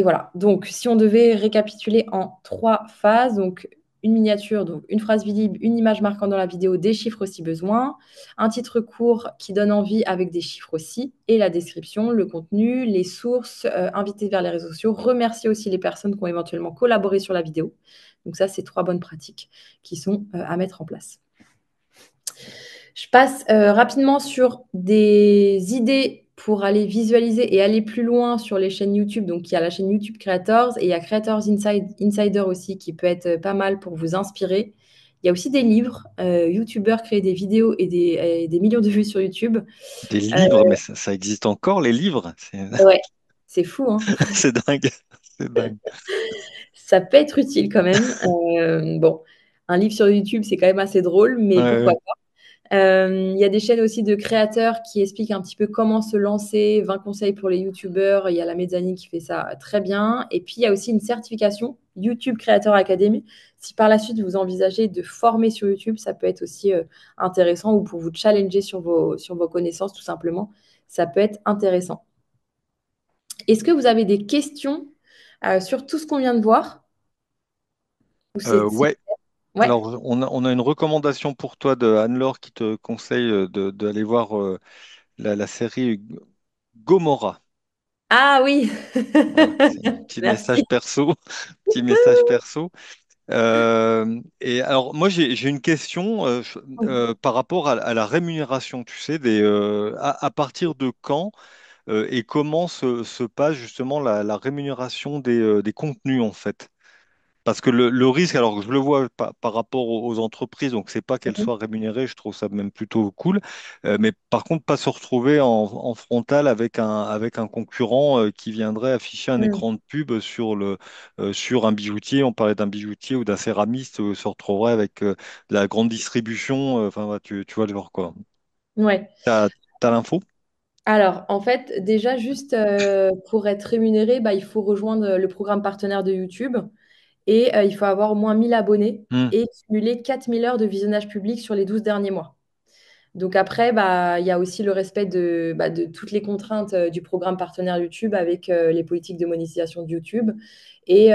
voilà. Donc, si on devait récapituler en 3 phases, donc une miniature, donc une phrase visible, une image marquant dans la vidéo, des chiffres si besoin, un titre court qui donne envie avec des chiffres aussi, et la description, le contenu, les sources, inviter vers les réseaux sociaux, remercier aussi les personnes qui ont éventuellement collaboré sur la vidéo. Donc ça, c'est 3 bonnes pratiques qui sont à mettre en place. Je passe rapidement sur des idées pour aller visualiser et aller plus loin sur les chaînes YouTube. Donc, il y a la chaîne YouTube Creators et il y a Insider aussi qui peut être pas mal pour vous inspirer. Il y a aussi des livres. YouTubeurs créent des vidéos et des millions de vues sur YouTube. Des Euh, livres, mais ça existe encore, les livres? C'est ouais, c'est fou, hein. c'est dingue. C'est dingue. Ça peut être utile quand même. Bon, un livre sur YouTube, c'est quand même assez drôle, mais Ouais, pourquoi ouais. Il y a des chaînes aussi de créateurs qui expliquent un petit peu comment se lancer, 20 conseils pour les YouTubeurs. Il y a la mezzanine qui fait ça très bien. Et puis, il y a aussi une certification YouTube Creator Academy. Si par la suite vous envisagez de former sur YouTube, ça peut être aussi intéressant ou pour vous challenger sur vos connaissances, tout simplement. Ça peut être intéressant. Est-ce que vous avez des questions sur tout ce qu'on vient de voir? Ou Ouais. Ouais. Alors, on a une recommandation pour toi de Anne-Laure qui te conseille d'aller voir la série Gomorrah. Ah oui, Voilà, c'est un petit message merci. perso, petit message perso. Et alors, moi, j'ai une question par rapport à la rémunération. Tu sais, à partir de quand et comment se passe justement la rémunération des contenus en fait? Parce que le risque, alors je le vois par rapport aux entreprises, donc c'est pas qu'elles soient rémunérées, je trouve ça même plutôt cool, mais par contre pas se retrouver en frontal avec un concurrent qui viendrait afficher un Mhm. écran de pub sur un bijoutier, on parlait d'un bijoutier ou d'un céramiste, se retrouverait avec de la grande distribution, enfin voilà, tu vois le genre quoi. Ouais. T'as l'info? Alors, en fait, déjà, juste pour être rémunéré, bah, il faut rejoindre le programme partenaire de YouTube et il faut avoir au moins 1000 abonnés Hmm, et cumuler 4000 heures de visionnage public sur les 12 derniers mois. Donc après, bah, il y a aussi le respect de toutes les contraintes du programme partenaire YouTube avec les politiques de monétisation de YouTube. Et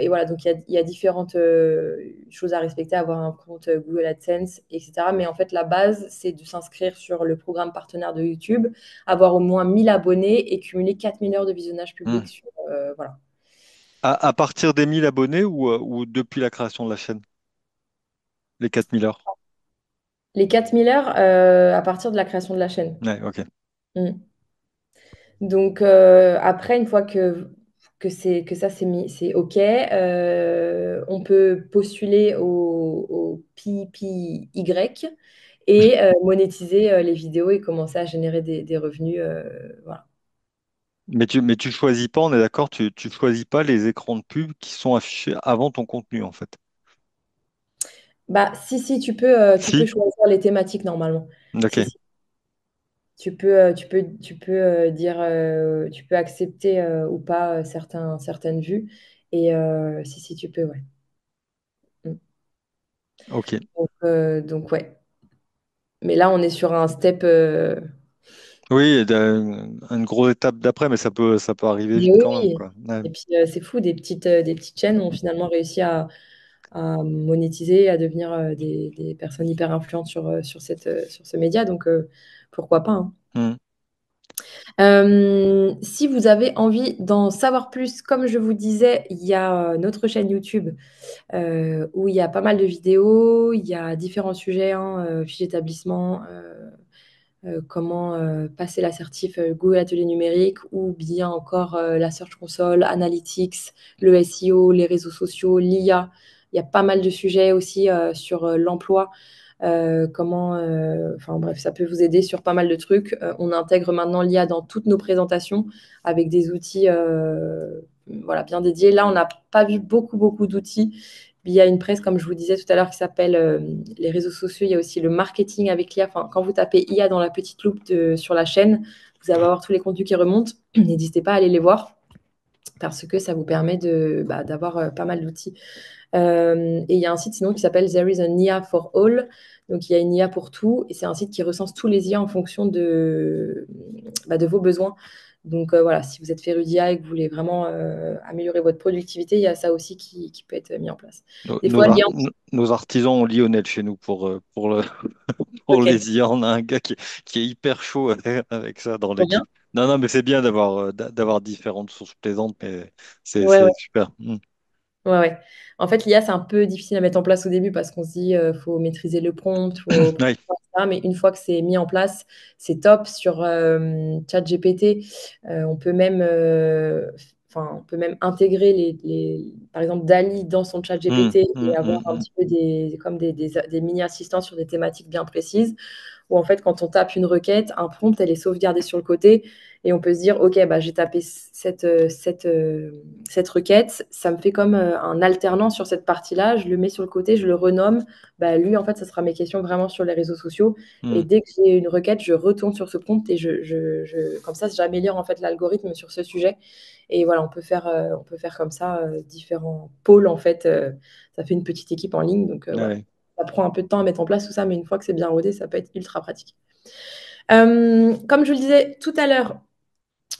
voilà, donc il y a différentes choses à respecter, avoir un compte Google AdSense, etc. Mais en fait, la base, c'est de s'inscrire sur le programme partenaire de YouTube, avoir au moins 1000 abonnés et cumuler 4000 heures de visionnage hmm. public sur, voilà. À partir des 1000 abonnés ou depuis la création de la chaîne, les 4000 heures? Les 4000 heures à partir de la création de la chaîne. Ouais, ok. Mm. Donc après, une fois que ça c'est OK, on peut postuler au PPY et monétiser les vidéos et commencer à générer des revenus. Voilà. Mais tu choisis pas, on est d'accord, tu choisis pas les écrans de pub qui sont affichés avant ton contenu, en fait. Bah, si, tu peux Si? choisir les thématiques normalement. Si, Ok. si. Tu peux dire, tu peux accepter ou pas certaines vues. Et si, tu peux, ouais. Mm. Ok. Donc ouais. Mais là, on est sur un step. Oui, une grosse étape d'après, mais ça peut arriver Mais vite oui, quand même, oui. quoi. Ouais. Et puis, c'est fou, des petites chaînes ont finalement réussi à monétiser, à devenir des personnes hyper influentes sur ce média. Donc, pourquoi pas, hein. Hmm. Si vous avez envie d'en savoir plus, comme je vous disais, il y a notre chaîne YouTube où il y a pas mal de vidéos, il y a différents sujets, hein, fiches d'établissement, comment passer l'assertif Google Atelier numérique ou bien encore la Search Console, Analytics, le SEO, les réseaux sociaux, l'IA. Il y a pas mal de sujets aussi sur l'emploi. Enfin bref, ça peut vous aider sur pas mal de trucs. On intègre maintenant l'IA dans toutes nos présentations avec des outils voilà, bien dédiés. Là, on n'a pas vu beaucoup d'outils. Il y a une presse, comme je vous disais tout à l'heure, qui s'appelle les réseaux sociaux. Il y a aussi le marketing avec l'IA. Enfin, quand vous tapez IA dans la petite loupe sur la chaîne, vous allez avoir tous les contenus qui remontent. N'hésitez pas à aller les voir parce que ça vous permet d'avoir pas mal d'outils. Et il y a un site sinon qui s'appelle There is an IA for All. Donc il y a une IA pour tout et c'est un site qui recense tous les IA en fonction de vos besoins. Donc voilà, si vous êtes féru d'IA et que vous voulez vraiment améliorer votre productivité, il y a ça aussi qui peut être mis en place. Nos, Des fois, nos ar- l'IA. nos artisans ont Lionel chez nous pour Ok, les IA. On a un gars qui est hyper chaud avec ça dans trop bien. l'équipe. Non, non, mais c'est bien d'avoir différentes sources plaisantes, mais c'est Ouais, super. Hmm. ouais. En fait, l'IA, c'est un peu difficile à mettre en place au début parce qu'on se dit, faut maîtriser le prompt, Ouais. etc. Mais une fois que c'est mis en place, c'est top. Sur ChatGPT, on peut même, on peut même intégrer par exemple, DALL-E dans son Hmm, ChatGPT hmm, et hmm, avoir un hmm. petit peu comme des mini-assistants sur des thématiques bien précises. où en fait, quand on tape une requête, un prompt, elle est sauvegardée sur le côté et on peut se dire, OK, bah, j'ai tapé cette requête, ça me fait comme un alternant sur cette partie-là, je le mets sur le côté, je le renomme. Bah, lui, en fait, ça sera mes questions vraiment sur les réseaux sociaux. Hmm. Et dès que j'ai une requête, je retourne sur ce prompt et comme ça, j'améliore en fait l'algorithme sur ce sujet. Et voilà, on peut faire comme ça différents pôles en fait. Ça fait une petite équipe en ligne, donc voilà. Ouais. Ça prend un peu de temps à mettre en place tout ça, mais une fois que c'est bien rodé, ça peut être ultra pratique. Comme je le disais tout à l'heure,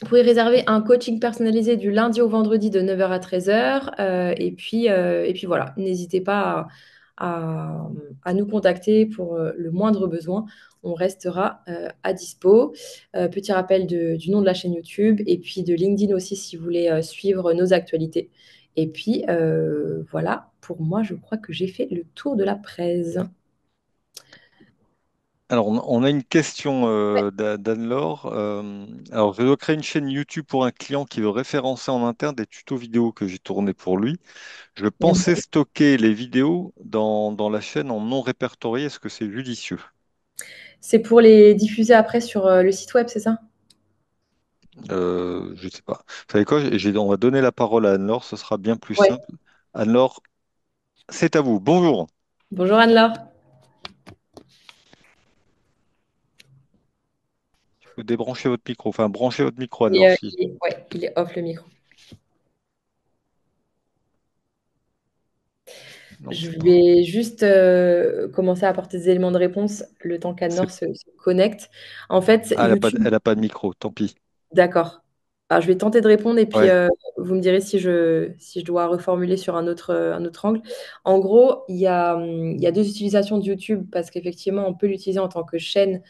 vous pouvez réserver un coaching personnalisé du lundi au vendredi de 9 heures à 13 heures. Et puis voilà, n'hésitez pas à, à nous contacter pour le moindre besoin. On restera à dispo. Petit rappel du nom de la chaîne YouTube et puis de LinkedIn aussi si vous voulez suivre nos actualités. Et puis voilà, pour moi, je crois que j'ai fait le tour de la presse. Alors, on a une question d'Anne-Laure. Alors, je dois créer une chaîne YouTube pour un client qui veut référencer en interne des tutos vidéo que j'ai tournés pour lui. Je pensais stocker les vidéos dans la chaîne en non répertorié. Est-ce que c'est judicieux? C'est pour les diffuser après sur le site web, c'est ça? Je sais pas. Vous savez quoi? On va donner la parole à Anne-Laure. Ce sera bien plus Ouais. simple. Anne-Laure, c'est à vous. Bonjour. Bonjour Anne-Laure. Il faut débrancher votre micro. Enfin, branchez votre micro, Il Anne-Laure, est, si. ouais, il est off le micro. Non, Je c'est pas. vais juste commencer à apporter des éléments de réponse le temps C'est... qu'Anne-Laure se connecte. En fait, Ah, YouTube. elle a pas de micro. Tant pis. D'accord. Alors, je vais tenter de répondre et puis Ouais. vous me direz si je dois reformuler sur un autre angle. En gros, il y a deux utilisations de YouTube parce qu'effectivement, on peut l'utiliser en tant que chaîne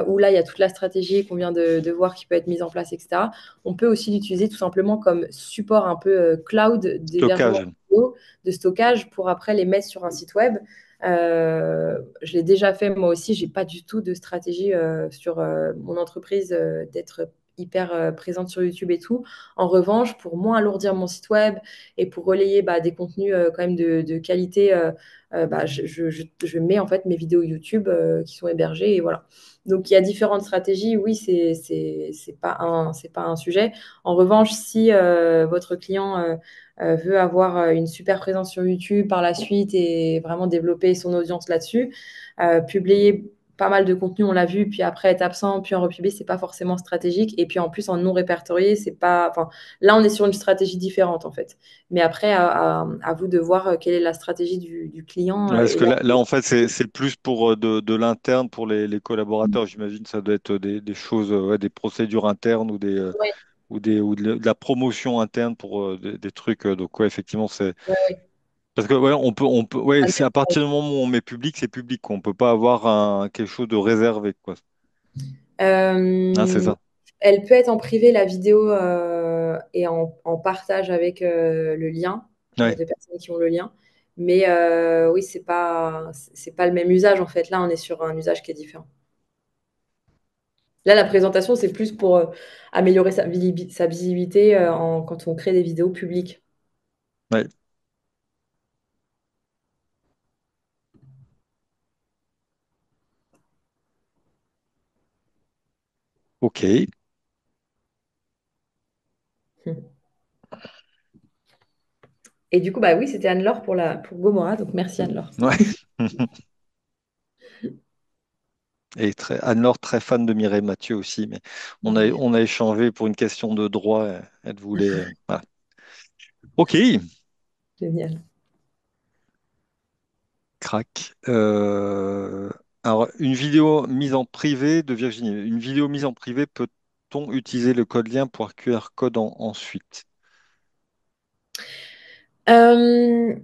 où là, il y a toute la stratégie qu'on vient de voir qui peut être mise en place, etc. On peut aussi l'utiliser tout simplement comme support un peu cloud d'hébergement Stockage. vidéo, de stockage pour après les mettre sur un site web. Je l'ai déjà fait moi aussi. J'ai pas du tout de stratégie sur mon entreprise d'être hyper présente sur YouTube et tout. En revanche, pour moins alourdir mon site web et pour relayer bah, des contenus quand même de qualité, bah, je mets en fait mes vidéos YouTube qui sont hébergées et voilà. Donc il y a différentes stratégies. Oui, c'est pas un sujet. En revanche, si votre client veut avoir une super présence sur YouTube par la suite et vraiment développer son audience là-dessus, publier pas mal de contenu, on l'a vu, puis après être absent, puis en republier, c'est pas forcément stratégique. Et puis en plus, en non répertorié, c'est pas. Enfin, là, on est sur une stratégie différente en fait. Mais après, à vous de voir quelle est la stratégie du client Ouais, parce et que la. là, en fait, c'est plus pour de l'interne pour les collaborateurs. J'imagine que ça doit être des choses, ouais, des procédures internes Ouais, ou de la promotion interne pour des trucs. Donc, ouais, effectivement, c'est. ouais, ouais. Parce que, ouais, ouais, c'est à partir du moment où on met public, c'est public, quoi. On peut pas avoir quelque chose de réservé, quoi. Hein, c'est Euh, ça. Elle peut être en privé, la vidéo, et en partage avec le lien, Ouais. de personnes qui ont le lien. Mais oui, c'est pas le même usage en fait. Là, on est sur un usage qui est différent. Là, la présentation, c'est plus pour améliorer sa visibilité quand on crée des vidéos publiques. Ouais. OK. Et du coup, bah oui, c'était Anne-Laure pour Gomorrah, donc merci Anne-Laure. Ouais. Et Anne-Laure, très fan de Mireille Mathieu aussi, mais Génial. on a échangé pour une question de droit. Elle voulait. Voilà. OK. Génial. Crac. Alors, une vidéo mise en privé de Virginie. Une vidéo mise en privé, peut-on utiliser le code lien pour QR code ensuite? Euh,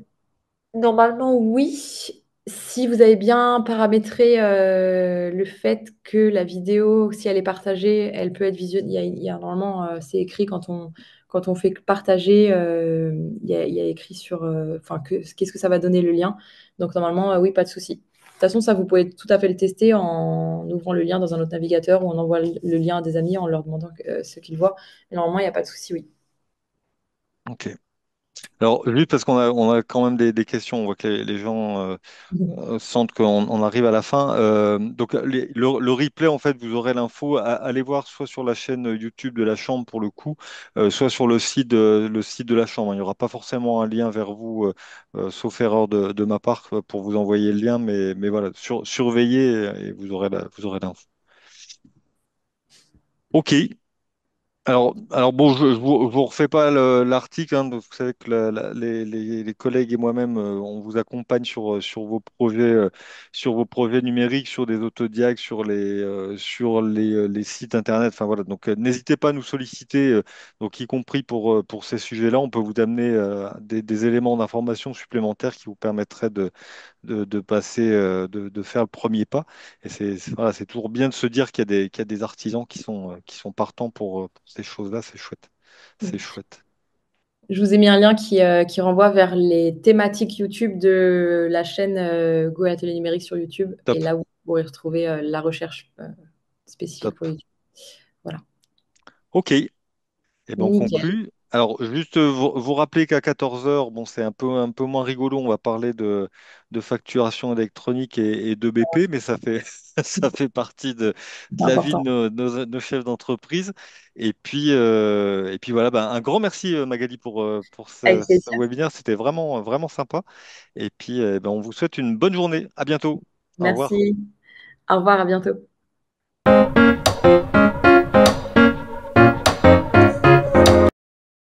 Normalement, oui. Si vous avez bien paramétré le fait que la vidéo, si elle est partagée, elle peut être visionnée. Normalement, c'est écrit quand on fait partager, il y a écrit sur, enfin, qu'est-ce que ça va donner le lien. Donc normalement, oui, pas de souci. De toute façon, ça, vous pouvez tout à fait le tester en ouvrant le lien dans un autre navigateur ou en envoie le lien à des amis en leur demandant ce qu'ils voient. Mais normalement, il n'y a pas de souci, oui. OK. Alors, juste parce on a quand même des questions, on voit que les gens sentent qu'on arrive à la fin. Donc, le replay, en fait, vous aurez l'info. Allez voir soit sur la chaîne YouTube de la Chambre pour le coup, soit sur le site de la Chambre. Il n'y aura pas forcément un lien vers vous, sauf erreur de ma part, pour vous envoyer le lien, mais voilà, surveillez et vous aurez l'info. OK. Alors bon, je vous refais pas l'article, hein, donc vous savez que les collègues et moi-même, on vous accompagne sur vos projets numériques, sur des autodiacs, sur les sites internet. Enfin voilà, donc n'hésitez pas à nous solliciter, donc y compris pour ces sujets-là, on peut vous amener des éléments d'information supplémentaires qui vous permettraient de passer, de faire le premier pas. Et voilà, c'est toujours bien de se dire qu'il y a des artisans qui sont partants pour ces choses-là. C'est chouette. C'est chouette. Je vous ai mis un lien qui renvoie vers les thématiques YouTube de la chaîne Go Atelier Numérique sur YouTube. Et Top, là, vous pourrez retrouver la recherche spécifique pour top. YouTube. Voilà. OK. Et ben on Nickel. conclut. Alors, juste vous rappeler qu'à 14 heures, bon, c'est un peu moins rigolo. On va parler de facturation électronique et de BP, mais ça fait partie de C'est la vie de important. nos chefs d'entreprise. Et puis voilà, ben, un grand merci Magali pour Avec ce plaisir. webinaire. C'était vraiment, vraiment sympa. Et puis, ben, on vous souhaite une bonne journée. À bientôt. Au revoir. Merci. Au revoir, à bientôt.